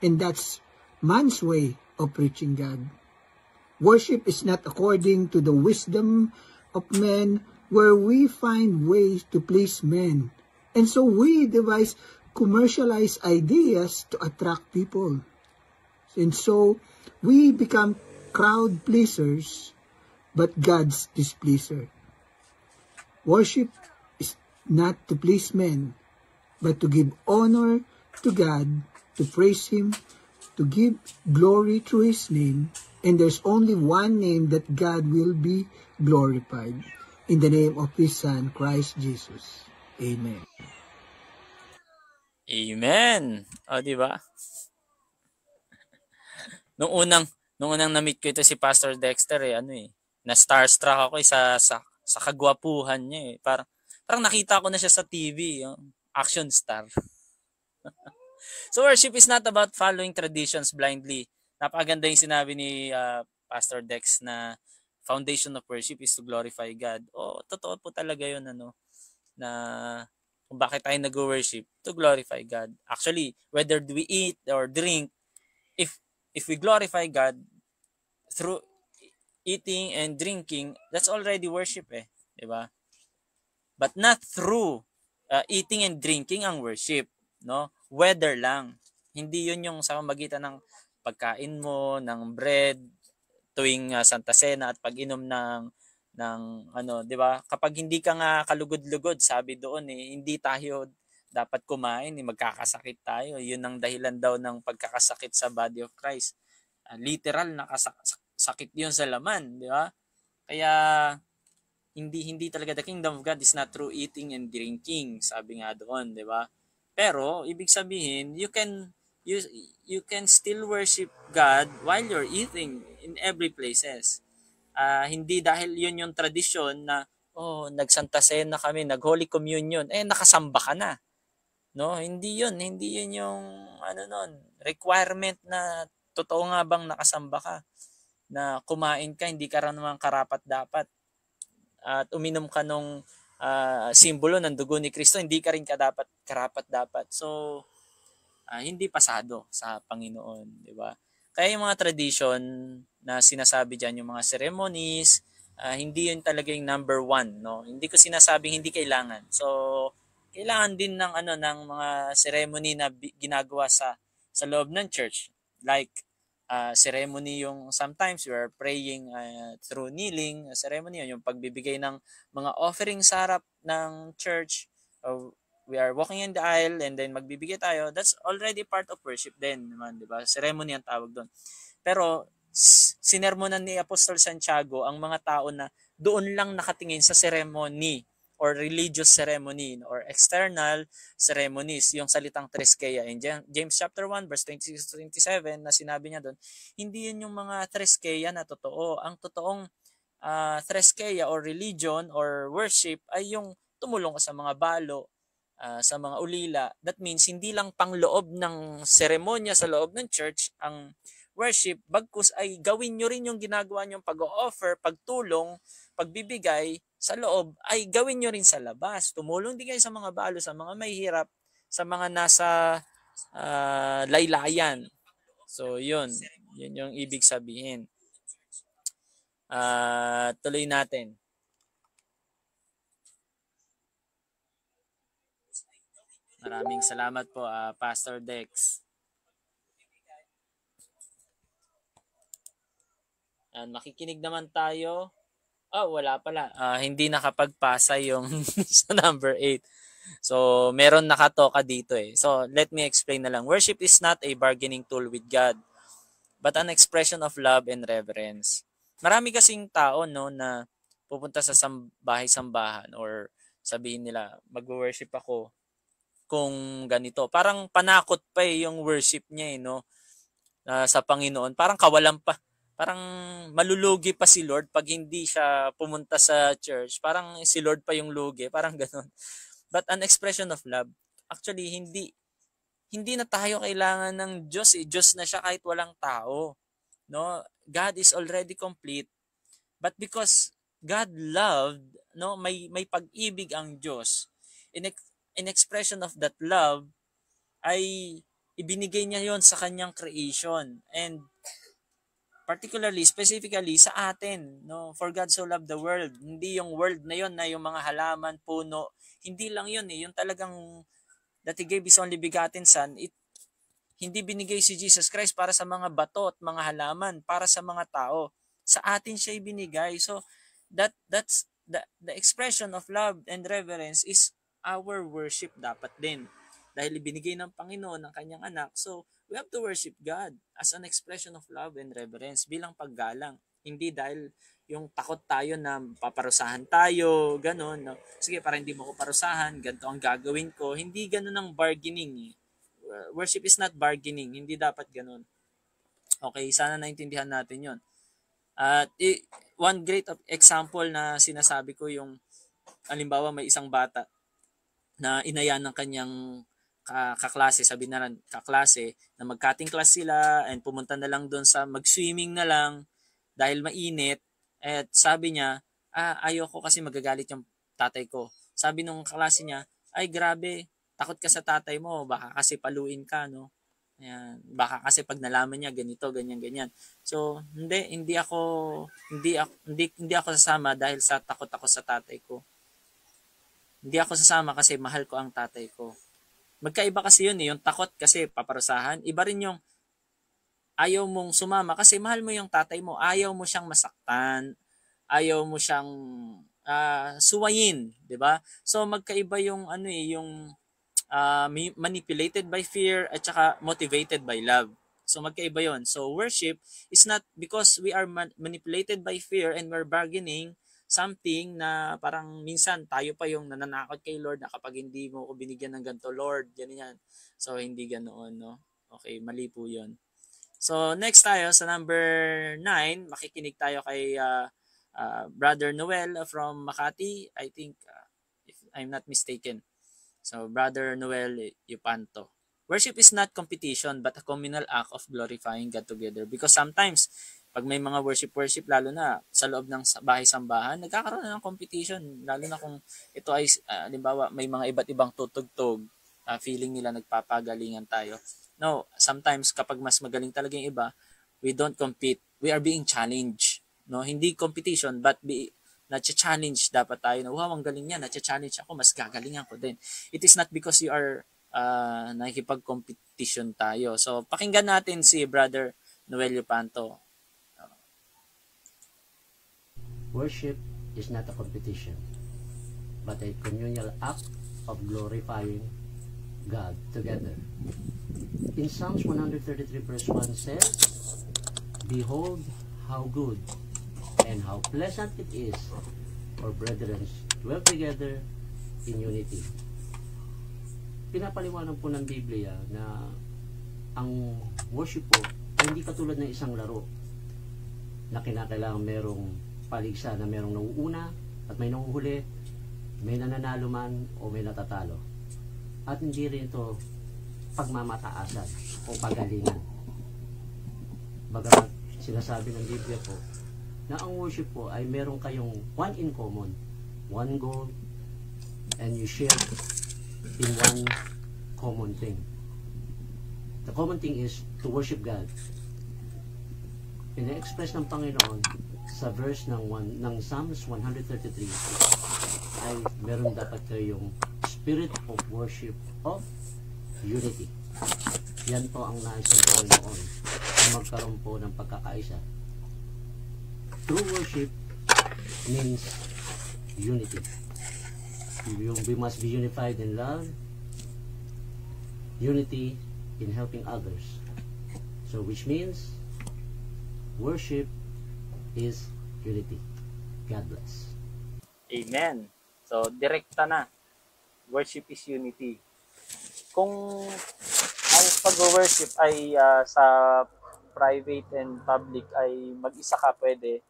And that's man's way of preaching God. Worship is not according to the wisdom of men where we find ways to please men. And so we devise commercialized ideas to attract people. And so we become crowd pleasers, but God's displeaser. Worship is not to please men, but to give honor to God, to praise Him, to give glory to His name. And there's only one name that God will be glorified, in the name of His Son, Christ Jesus. Amen. Amen. O, di ba? Nung unang na-meet ko ito si Pastor Dexter, na starstruck ako sa kagwapuhan niya eh. Parang nakita ko na siya sa TV, yung action star. So worship is not about following traditions blindly. Napakaganda yung sinabi ni Pastor Dex na foundation of worship is to glorify God. Totoo po talaga yun, na kung bakit tayo nag-worship, to glorify God. Actually, whether we eat or drink, if we glorify God through eating and drinking, that's already worship diba? But not through eating and drinking ang worship, no? Whether lang. Hindi yun yung sa magitan ng pagkain mo, ng bread, tuwing Santa Cena at pag-inom ng 'di ba? Kapag hindi ka nga kalugod-lugod, sabi doon hindi tayo dapat kumain, magkakasakit tayo. 'Yun ang dahilan daw ng pagkakasakit sa body of Christ. Literal nakasakit 'yun sa laman, 'di ba? Kaya hindi talaga the kingdom of God is not through eating and drinking, sabi nga doon, 'di ba? Pero ibig sabihin, you can still worship God while you're eating in every places. Hindi dahil yun yung tradisyon na nag-Santa Cena kami, nag-Holy Communion, nakasamba ka na. No, hindi yun yung requirement na totoo nga bang nakasamba ka, na kumain ka, hindi ka naman karapat dapat. At uminom ka nung simbolo ng dugo ni Kristo, hindi ka rin karapat dapat. So hindi pasado sa Panginoon, di ba? Kaya yung mga tradition na sinasabi diyan, yung mga ceremonies, hindi yun talaga yung number one, no? Hindi ko sinasabing hindi kailangan. So, kailangan din ng ng mga ceremony na ginagawa sa loob ng church. Like ceremony yung sometimes we are praying through kneeling, ceremony yung pagbibigay ng mga offering sa harap ng church. We are walking in the aisle and then magbibigay tayo. That's already part of worship din naman, 'di ba? Ceremony ang tawag doon. Pero sinermonan ni Apostol Santiago ang mga tao na doon lang nakatingin sa ceremony or religious ceremony or external ceremonies, yung salitang threskeia. In James chapter 1 verse 26-27 na sinabi niya doon, hindi yun yung mga threskeia na totoo. Ang totoong threskeia or religion or worship ay yung tumulong ka sa mga balo, sa mga ulila. That means hindi lang pangloob ng seremonya sa loob ng church ang worship, bagkus ay gawin nyo rin yung ginagawa nyong pag-offer, pagtulong, pagbibigay sa loob, ay gawin nyo rin sa labas. Tumulong din kayo sa mga balo, sa mga mahihirap, sa mga nasa laylayan. So yun yung ibig sabihin. Tuloy natin. Maraming salamat po, Pastor Dex. Makikinig naman tayo. Wala pala. Hindi nakapagpasa yung sa number 8. So, meron nakatoka dito So, let me explain na lang. Worship is not a bargaining tool with God, but an expression of love and reverence. Marami kasing tao, no, na pupunta sa bahay-sambahan or sabihin nila, mag-worship ako kung ganito. Parang panakot pa yung worship niya, no, sa Panginoon. Parang kawalan pa parang malulugi pa si Lord pag hindi siya pumunta sa church. Parang si Lord pa yung lugi, parang ganun. But an expression of love. Actually, hindi na tayo kailangan ng Diyos. Diyos na siya kahit walang tao. No? God is already complete. But because God loved, no, may pag-ibig ang Diyos. In expression of that love ay ibinigay niya 'yon sa kanyang creation. And particularly, specifically sa atin, no? For God so loved the world. Hindi yung world na yon na yung mga halaman, puno. Hindi lang yun eh. Yung talagang that He gave His only begotten Son, hindi binigay si Jesus Christ para sa mga bato at mga halaman, para sa mga tao. Sa atin siya ibinigay. So, that's the expression of love and reverence is our worship dapat din. Dahil ibinigay ng Panginoon ng kanyang anak. So, we have to worship God as an expression of love and reverence bilang paggalang. Hindi dahil yung takot tayo na paparusahan tayo, gano'n. No? Sige, para hindi mo ko parusahan, ganito ang gagawin ko. Hindi gano'n ang bargaining. Worship is not bargaining. Hindi dapat gano'n. Okay, sana naintindihan natin yon. At one great example na sinasabi ko yung, halimbawa may isang bata na inayan ng kanyang kaklase, sabi na lang kaklase, na mag-cutting class sila and pumunta na lang doon sa mag-swimming na lang dahil mainit. At sabi niya, ayoko kasi magagalit yung tatay ko. Sabi nung kaklase niya, ay grabe, takot ka sa tatay mo, baka kasi paluin ka, no? Ayan, baka kasi pag nalaman niya ganito, ganyan. So, hindi ako sasama dahil sa takot ako sa tatay ko. Hindi ako sasama kasi mahal ko ang tatay ko. Magkaiba kasi yun eh, yung takot kasi paparusahan. Iba rin yung ayaw mong sumama kasi mahal mo yung tatay mo. Ayaw mo siyang masaktan. Ayaw mo siyang suwayin, 'di ba? So magkaiba yung yung manipulated by fear at saka motivated by love. So magkaiba yon. So worship is not because we are manipulated by fear and we're bargaining something na parang minsan tayo pa yung nananakot kay Lord na kapag hindi mo ko binigyan ng ganito, Lord, ganyan. So, hindi ganoon, no? Okay, mali po yun. So, next tayo sa number 9, makikinig tayo kay Brother Noel from Makati, I think, if I'm not mistaken. So, Brother Noel Yupanto. Worship is not competition but a communal act of glorifying God together. Because sometimes, pag may mga worship, lalo na sa loob ng bahay-sambahan, nagkakaroon na ng competition. Lalo na kung ito ay, halimbawa, may mga iba't ibang tutugtog, feeling nila nagpapagalingan tayo. No, sometimes kapag mas magaling talaga yung iba, we don't compete. We are being challenged. No, hindi competition, but na-challenge dapat tayo na, wow, ang galing niya, na-challenge ako, mas gagalingan ko din. It is not because you are nakikipag-competition tayo. So, pakinggan natin si Brother Noel Yupanto. Worship is not a competition, but a communal act of glorifying God together. In Psalms 133 verse 1 says, "Behold how good and how pleasant it is for brethren to dwell together in unity." Pinapaliwanag po ng Biblia na ang worship po ay hindi katulad ng isang laro na kinakailangan merong paligsa na merong nauuna at may nanguhuli, may nananalo man o may natatalo. At hindi rin ito pagmamataasan o pagalingan. Bagamat sinasabi ng Biblia po na ang worship po ay meron kayong one in common, one goal, and you share in one common thing. The common thing is to worship God. Ina-express ng Panginoon sa verse ng Psalms 133 ay meron dapat kayong spirit of worship of unity. Yan po ang nais ng Panginoon na magkaroon po ng pagkakaisa. True worship means unity. We must be unified in love, unity in helping others. So which means worship is unity. God bless. Amen. So, direkta na. Worship is unity. Kung ang pag-worship ay sa private and public ay mag-isa ka pwede.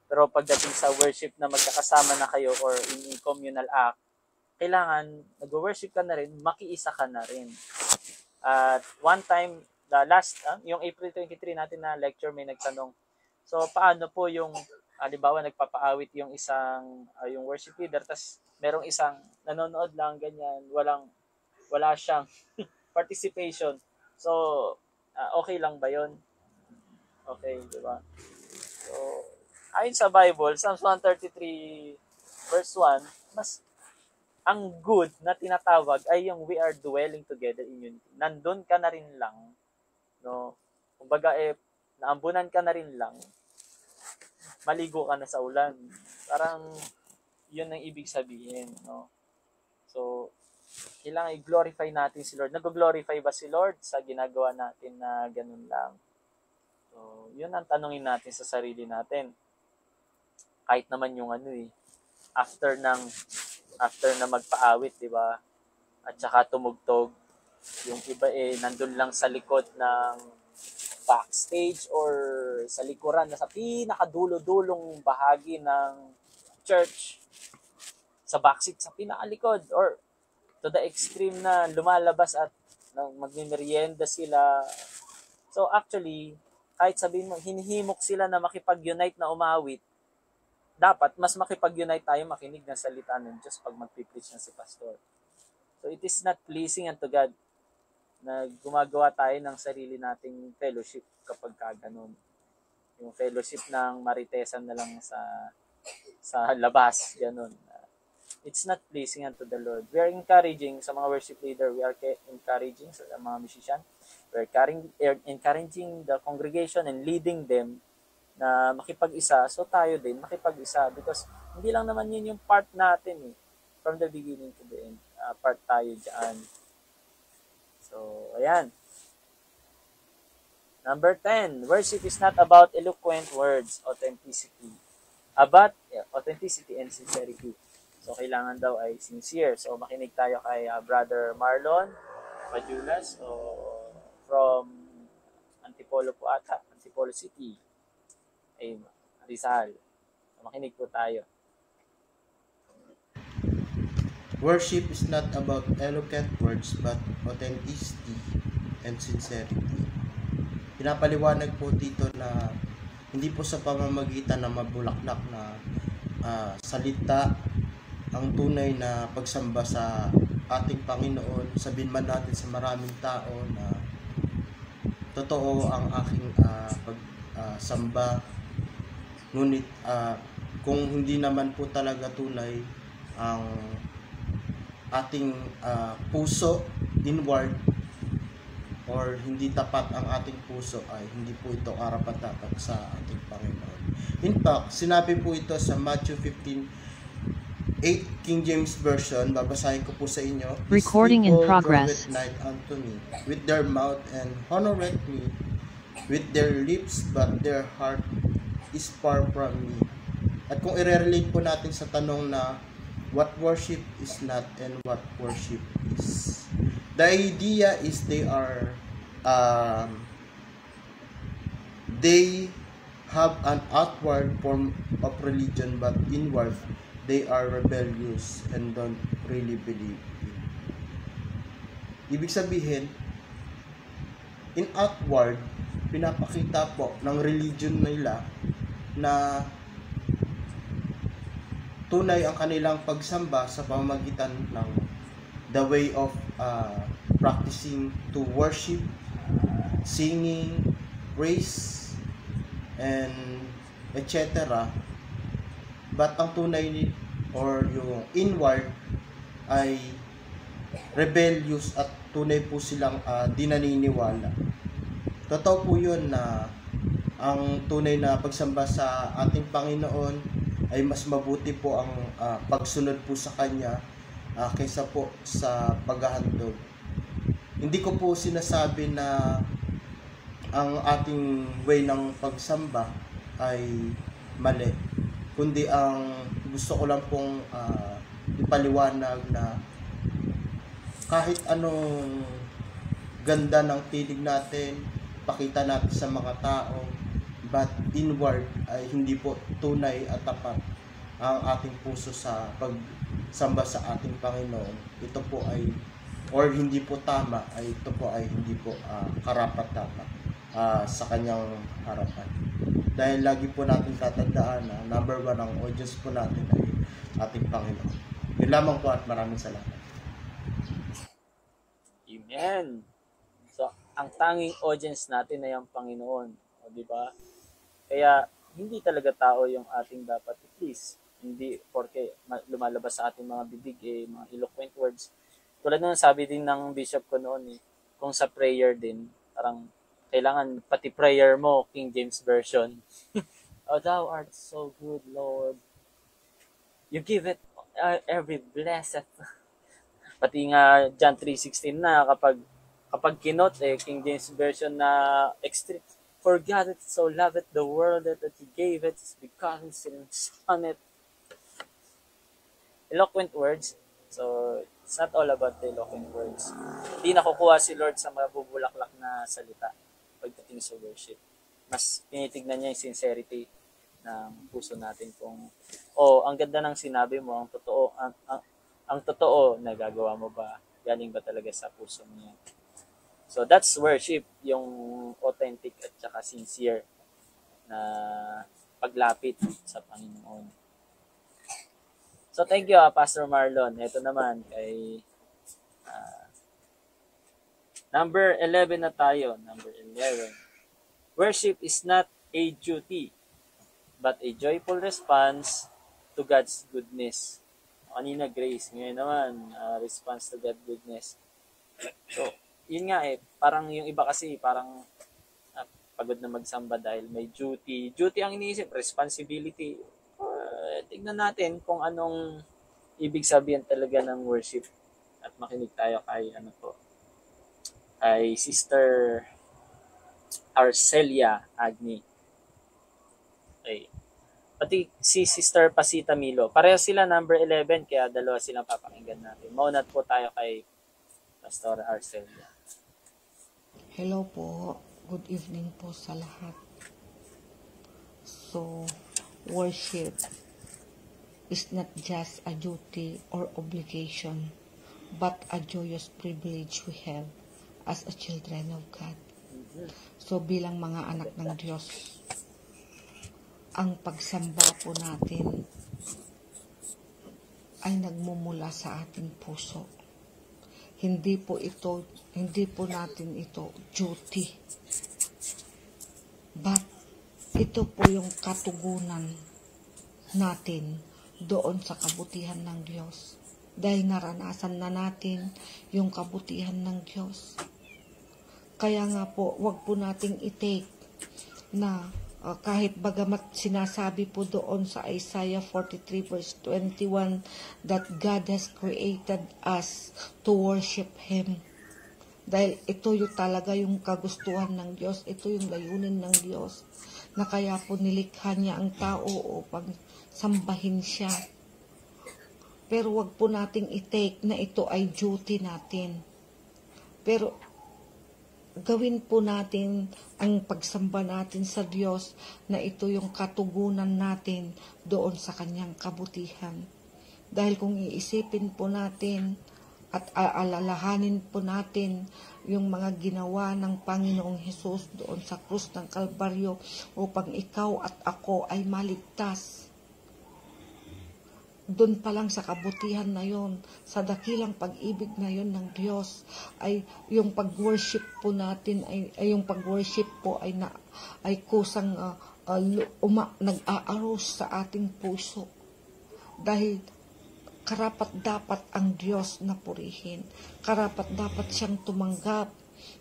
Pero pagdating sa worship na magkakasama na kayo or in communal act, kailangan nag-worship ka na rin, makiisa ka na rin. At one time, the last, yung April 23 natin na lecture, may nagtanong, so paano po yung, halimbawa nagpapaawit yung isang, yung worship leader, tas merong isang nanonood lang, ganyan, wala siyang participation. So, okay lang ba yun? Okay, di ba? So, ayon sa Bible, Psalms 133 verse 1, mas ang good na tinatawag ay yung we are dwelling together in unity. Nandun ka na rin lang, no? Kumbaga, naambunan ka na rin lang, maligo ka na sa ulan. Parang, yun ang ibig sabihin, no? So, kailangan i-glorify natin si Lord. Nag-glorify ba si Lord sa ginagawa natin na ganun lang? So, yun ang tanungin natin sa sarili natin. Kahit naman yung after na magpaawit, di ba? At saka tumugtog, yung iba nandun lang sa likod ng backstage or sa likuran, na sa pinakadulo-dulong bahagi ng church, sa backseat, sa pinakalikod, or to the extreme na lumalabas at magmimerienda sila. So actually, kahit sabihin mo, hinihimok sila na makipag-unite na umawit, dapat mas makipag-unite tayo makinig ng salita ng Diyos pag magpipreach na si pastor. So it is not pleasing unto God na gumagawa tayo ng sarili nating fellowship kapag kaganon. Yung fellowship ng maritesan na lang sa labas, ganun. It's not pleasing unto the Lord. We are encouraging sa mga worship leader, we are encouraging sa mga musician, we are encouraging the congregation and leading them na makipag-isa. So tayo din makipag-isa because hindi lang naman yun yung part natin from the beginning to the end. Part tayo dyan. So, ayan. Number 10, worship is not about eloquent words, authenticity. About authenticity and sincerity. So, kailangan daw ay sincere. So, makinig tayo kay Brother Marlon Pajulas from Antipolo po ata, Antipolo City, ay Rizal. So, makinig po tayo. Worship is not about eloquent words but authenticity and sincerity. Pinapaliwanag po dito na hindi po sa pamamagitan ng mabulaklak na salita ang tunay na pagsamba sa ating Panginoon. Sabihin man natin sa maraming tao na totoo ang aking pagsamba, ngunit kung hindi naman po talaga tunay ang ating puso inward or hindi tapat ang ating puso, ay hindi po ito karapat-dapat sa ating Panginoon. In fact, sinabi po ito sa Matthew 15:8 King James Version. Babasahin ko po sa inyo. Recording in progress. Draweth nigh unto me with their mouth and honoreth me with their lips, but their heart is far from me. At kung i-relate po natin sa tanong na what worship is not and what worship is. The idea is they have an outward form of religion, but inward they are rebellious and don't really believe it. Ibig sabihin, in outward, pinapakita po ng religion nila na tunay ang kanilang pagsamba sa pamamagitan ng the way of practicing to worship, singing, praise, and etc. But ang tunay or yung inward ay rebellious at tunay po silang di naniniwala. Totoo po yun na ang tunay na pagsamba sa ating Panginoon ay mas mabuti po ang pagsunod po sa Kanya kaysa po sa paghahandog. Hindi ko po sinasabi na ang ating way ng pagsamba ay mali, kundi ang gusto ko lang pong ipaliwanag na kahit anong ganda ng tinig natin, ipakita natin sa mga tao, but inward ay hindi po tunay at tapat ang ating puso sa pagsamba sa ating Panginoon. Ito po ay, or hindi po tama, ay ito po ay hindi po karapat-dapat sa kanyang harapan. Dahil lagi po natin tatandaan na number 1 ang audience po natin ay ating Panginoon. Yun lamang po at maraming salamat. Amen. So, ang tanging audience natin ay ang Panginoon. O, di ba? Kaya, hindi talaga tao yung ating dapat i-please. Hindi porke lumalabas sa ating mga bibig, mga eloquent words. Tulad nung sabi din ng bishop ko noon, kung sa prayer din, parang kailangan pati prayer mo, King James Version. Oh, thou art so good, Lord. You give it every blessed. Pati nga John 3:16 na kapag kinot King James Version na extreme, for God it so loved the world that He gave it because His Son it. Eloquent words. So it's not all about the eloquent words. Hindi nakukuha si Lord sa mga bubulaklak na salita pagdating sa worship. Mas tinitignan niya yung sincerity ng puso natin kung ang ganda ng sinabi mo, ang totoo, ang totoo, nagagawa mo ba? Galing ba talaga sa puso niya? So that's worship, yung authentic at saka sincere na paglapit sa Panginoon. So thank you, Pastor Marlon. Ito naman kay number 11 na tayo. Number 11. Worship is not a duty, but a joyful response to God's goodness. Kanina grace, ngayon naman response to God's goodness. So, yun nga parang yung iba kasi parang pagod na magsamba dahil may duty. Duty ang iniisip, responsibility. Tignan natin kung anong ibig sabihin talaga ng worship. At makinig tayo kay kay Sister Arcelia Agni. Okay. Pati si Sister Pasita Milo. Pareho sila number 11, kaya dalawa silang papakinggan natin. Maunat po tayo kay Pastor Arcelia. Hello po. Good evening po sa lahat. So, worship is not just a duty or obligation, but a joyous privilege we have as a children of God. So, bilang mga anak ng Diyos, ang pagsamba po natin ay nagmumula sa ating puso. Hindi po natin ito duty. But ito po yung katugunan natin doon sa kabutihan ng Diyos. Dahil naranasan na natin yung kabutihan ng Diyos. Kaya nga po, wag po nating i-take na kahit bagamat sinasabi po doon sa Isaiah 43 verse 21 that God has created us to worship Him. Dahil ito yung talaga yung kagustuhan ng Diyos, ito yung layunin ng Diyos, na kaya po nilikha niya ang tao upang sambahin siya. Pero wag po nating i-take na ito ay duty natin. Pero gawin po natin ang pagsamba natin sa Diyos na ito yung katugunan natin doon sa kanyang kabutihan. Dahil kung iisipin po natin at alalahanin po natin yung mga ginawa ng Panginoong Hesus doon sa krus ng Kalbaryo upang ikaw at ako ay maligtas. Doon pa lang sa kabutihan na yon, sa dakilang pag-ibig na yon ng Diyos, ay yung pag-worship po natin, ay yung pag-worship po ay kusang nag-aaros sa ating puso. Dahil karapat dapat ang Diyos na purihin. Karapat dapat siyang tumanggap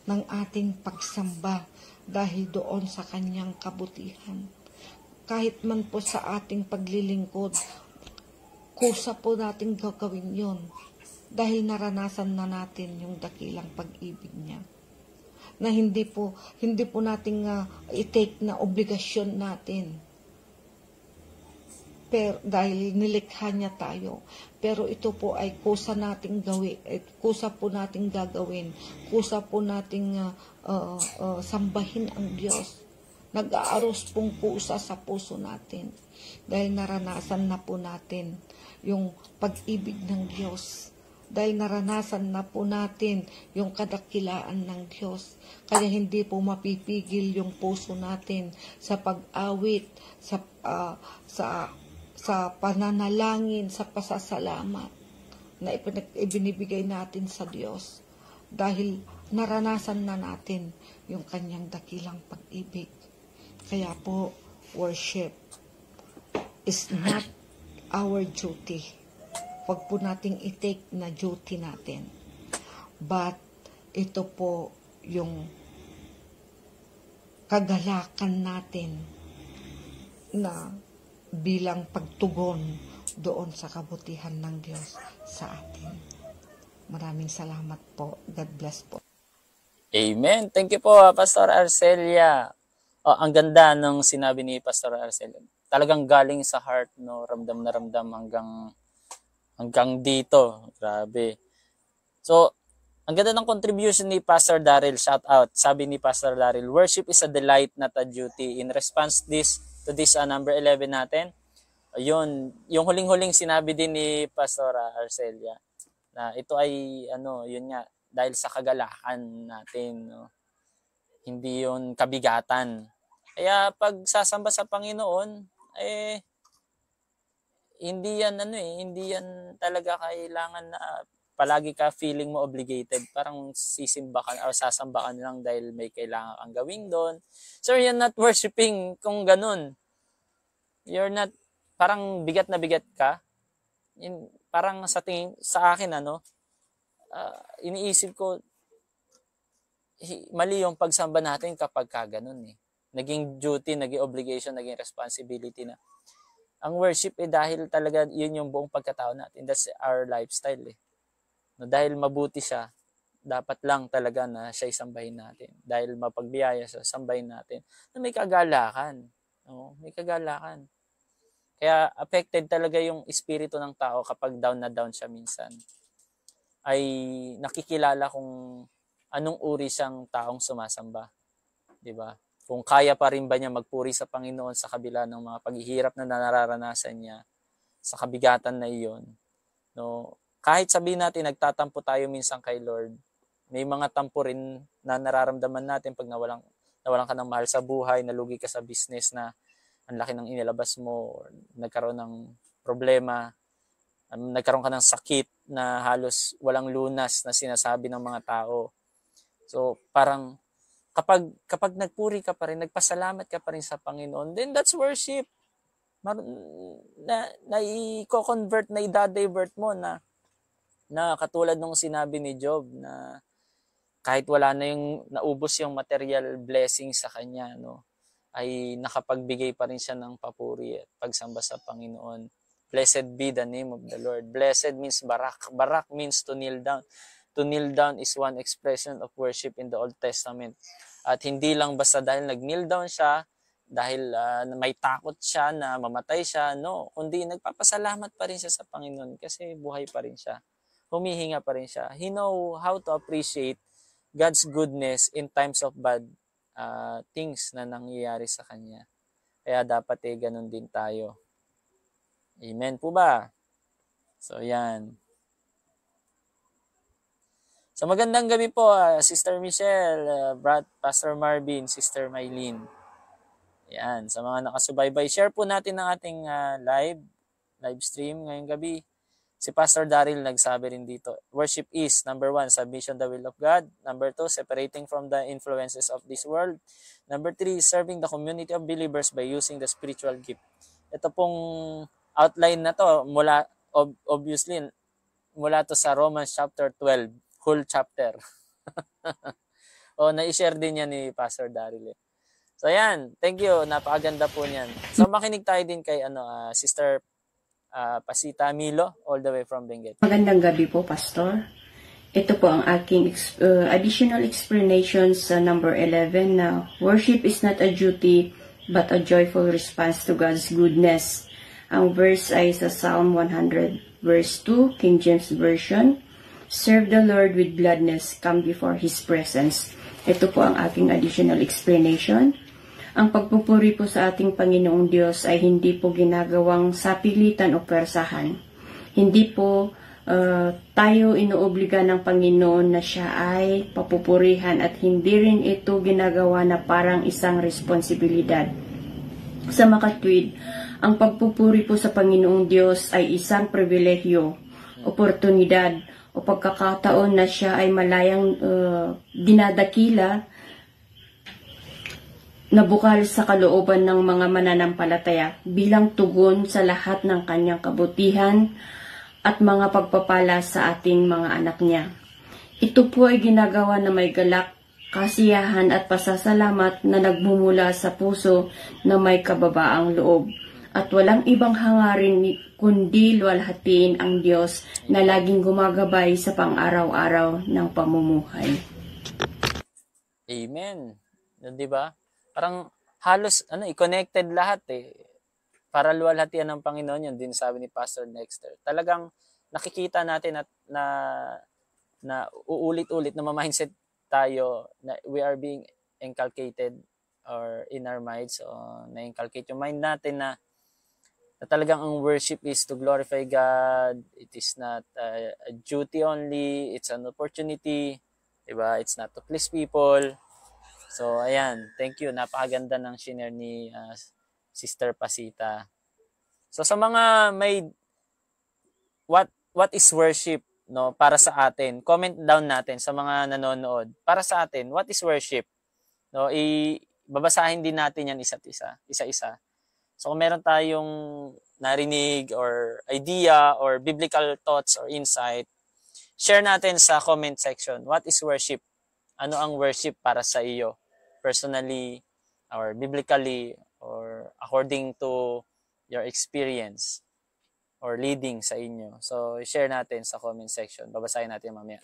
ng ating pagsamba dahil doon sa kanyang kabutihan. Kahit man po sa ating paglilingkod, kusa po natin gagawin yon dahil naranasan na natin yung dakilang pag-ibig niya. Na hindi po natin i-take na obligasyon natin. pero dahil nilikha niya tayo. Pero ito po ay kusa nating gawin, kusa po nating gagawin, kusa po nating sambahin ang Diyos. Nag-aaros pong kusa sa puso natin dahil naranasan na po natin yung pag-ibig ng Diyos. Dahil naranasan na po natin yung kadakilaan ng Diyos. Kaya hindi po mapipigil yung puso natin sa pag-awit, sa pananalangin, sa pasasalamat na ibinibigay natin sa Diyos. Dahil naranasan na natin yung kanyang dakilang pag-ibig. Kaya po, worship is not our duty. Huwag po nating i-take na duty natin. But, ito po yung kagalakan natin na bilang pagtugon doon sa kabutihan ng Diyos sa atin. Maraming salamat po. God bless po. Amen. Thank you po, Pastor Arcelia. Ang ganda ng sinabi ni Pastor Arcelia. Talagang galing sa heart, no? Ramdam na ramdam hanggang dito. Grabe. So, ang ganda ng contribution ni Pastor Daryl. Shout out. Sabi ni Pastor Daryl, worship is a delight, not a duty. In response to this number 11 natin, yun, yung huling-huling sinabi din ni Pastor Arcelia na ito ay yun nga, dahil sa kagalakan natin, no? Hindi yun kabigatan. Kaya pag sasamba sa Panginoon, hindi yan talaga kailangan na palagi ka feeling mo obligated. Parang sisimba ka o sasamba ka lang dahil may kailangan kang gawin doon. So you're not worshiping kung ganun. You're not, parang bigat na bigat ka. Parang sa akin, iniisip ko, mali yung pagsamba natin kapag ka ganun eh. Naging duty, naging obligation, naging responsibility na. Ang worship dahil talaga yun yung buong pagkatao natin. That's our lifestyle eh. No, dahil mabuti siya, dapat lang talaga na siya isambahin natin. Dahil mapagbiyaya siya, sambahin natin. Na may kagalakan. No? May kagalakan. Kaya affected talaga yung espiritu ng tao kapag down na down siya minsan. Ay nakikilala kung anong uri siyang taong sumasamba. 'Di ba? Kung kaya pa rin ba niya magpuri sa Panginoon sa kabila ng mga paghihirap na nararanasan niya, sa kabigatan na iyon. No? Kahit sabihin natin nagtatampo tayo minsan kay Lord, may mga tampo rin na nararamdaman natin pag nawalan ka ng mahal sa buhay, nalugi ka sa business na ang laki ng inilabas mo, or nagkaroon ng problema, nagkaroon ka ng sakit na halos walang lunas na sinasabi ng mga tao. So parang kapag nagpuri ka pa rin, nagpasalamat ka pa rin sa Panginoon, then that's worship. Na i-convert, na i-divert mo na katulad nung sinabi ni Job na kahit wala na yung naubos yung material blessing sa kanya, no, ay nakapagbigay pa rin siya ng papuri at pagsamba sa Panginoon. Blessed be the name of the Lord. Blessed means barak. Barak means to kneel down. To kneel down is one expression of worship in the Old Testament. At hindi lang basta dahil nag-kneel down siya, dahil may takot siya na mamatay siya, no. Kundi nagpapasalamat pa rin siya sa Panginoon kasi buhay pa rin siya. Humihinga pa rin siya. He know how to appreciate God's goodness in times of bad things na nangyayari sa kanya. Kaya dapat ganun din tayo. Amen po ba? So yan. So magandang gabi po, Sister Michelle, Pastor Marvin, Sister Mylene. Yan, sa mga nakasubaybay, share po natin ang ating live stream ngayong gabi. Si Pastor Daryl nagsabi rin dito, worship is, number 1, submission to the will of God. Number 2, separating from the influences of this world. Number 3, serving the community of believers by using the spiritual gift. Ito pong outline na to, obviously, mula to sa Romans chapter 12, whole chapter. Na-share din yan ni Pastor Daryl. So yan, thank you, napakaganda po niyan. So makinig tayo din kay Sister Pasita Milo, all the way from Benguet. Magandang gabi po, Pastor. Ito po ang aking additional explanation sa number 11 na worship is not a duty but a joyful response to God's goodness. Ang verse ay sa Psalm 100 verse 2, King James Version. Serve the Lord with gladness, come before His presence. Ito po ang aking additional explanation. Ang pagpupuri po sa ating Panginoong Diyos ay hindi po ginagawang sa pilitan o persahan. Hindi po tayo inuobliga ng Panginoon na siya ay papupurihan at hindi rin ito ginagawa na parang isang responsibilidad. Sa makatwid, ang pagpupuri po sa Panginoong Diyos ay isang pribilehyo, oportunidad o pagkakataon na siya ay malayang dinadakila na bukal sa kalooban ng mga mananampalataya bilang tugon sa lahat ng kanyang kabutihan at mga pagpapala sa ating mga anak niya. Ito po ay ginagawa na may galak, kasiyahan at pasasalamat na nagmumula sa puso na may kababaang loob. At walang ibang hangarin kundi luwalhatiin ang Diyos na laging gumagabay sa pang-araw-araw ng pamumuhay. Amen. Di ba? Parang halos connected lahat eh. Para luwalhatian ng Panginoon, yun din sabi ni Pastor Dexter. Talagang nakikita natin at na uulit-ulit na ma-mindset tayo na we are being inculcated or in our minds, na-inculcate yung mind natin na talagang ang worship is to glorify God. It is not a duty only, it's an opportunity, diba? It's not to please people. So ayan, thank you, napakaganda ng share ni Sister Pasita. So sa mga may what is worship, no, para sa atin, comment down natin sa mga nanonood. Para sa atin, what is worship? No, babasahin din natin yan isa-isa. So kung meron tayong narinig or idea or biblical thoughts or insight, share natin sa comment section. What is worship? Ano ang worship para sa iyo? Personally or biblically or according to your experience or leading sa inyo. So, share natin sa comment section. Babasahin natin mamaya.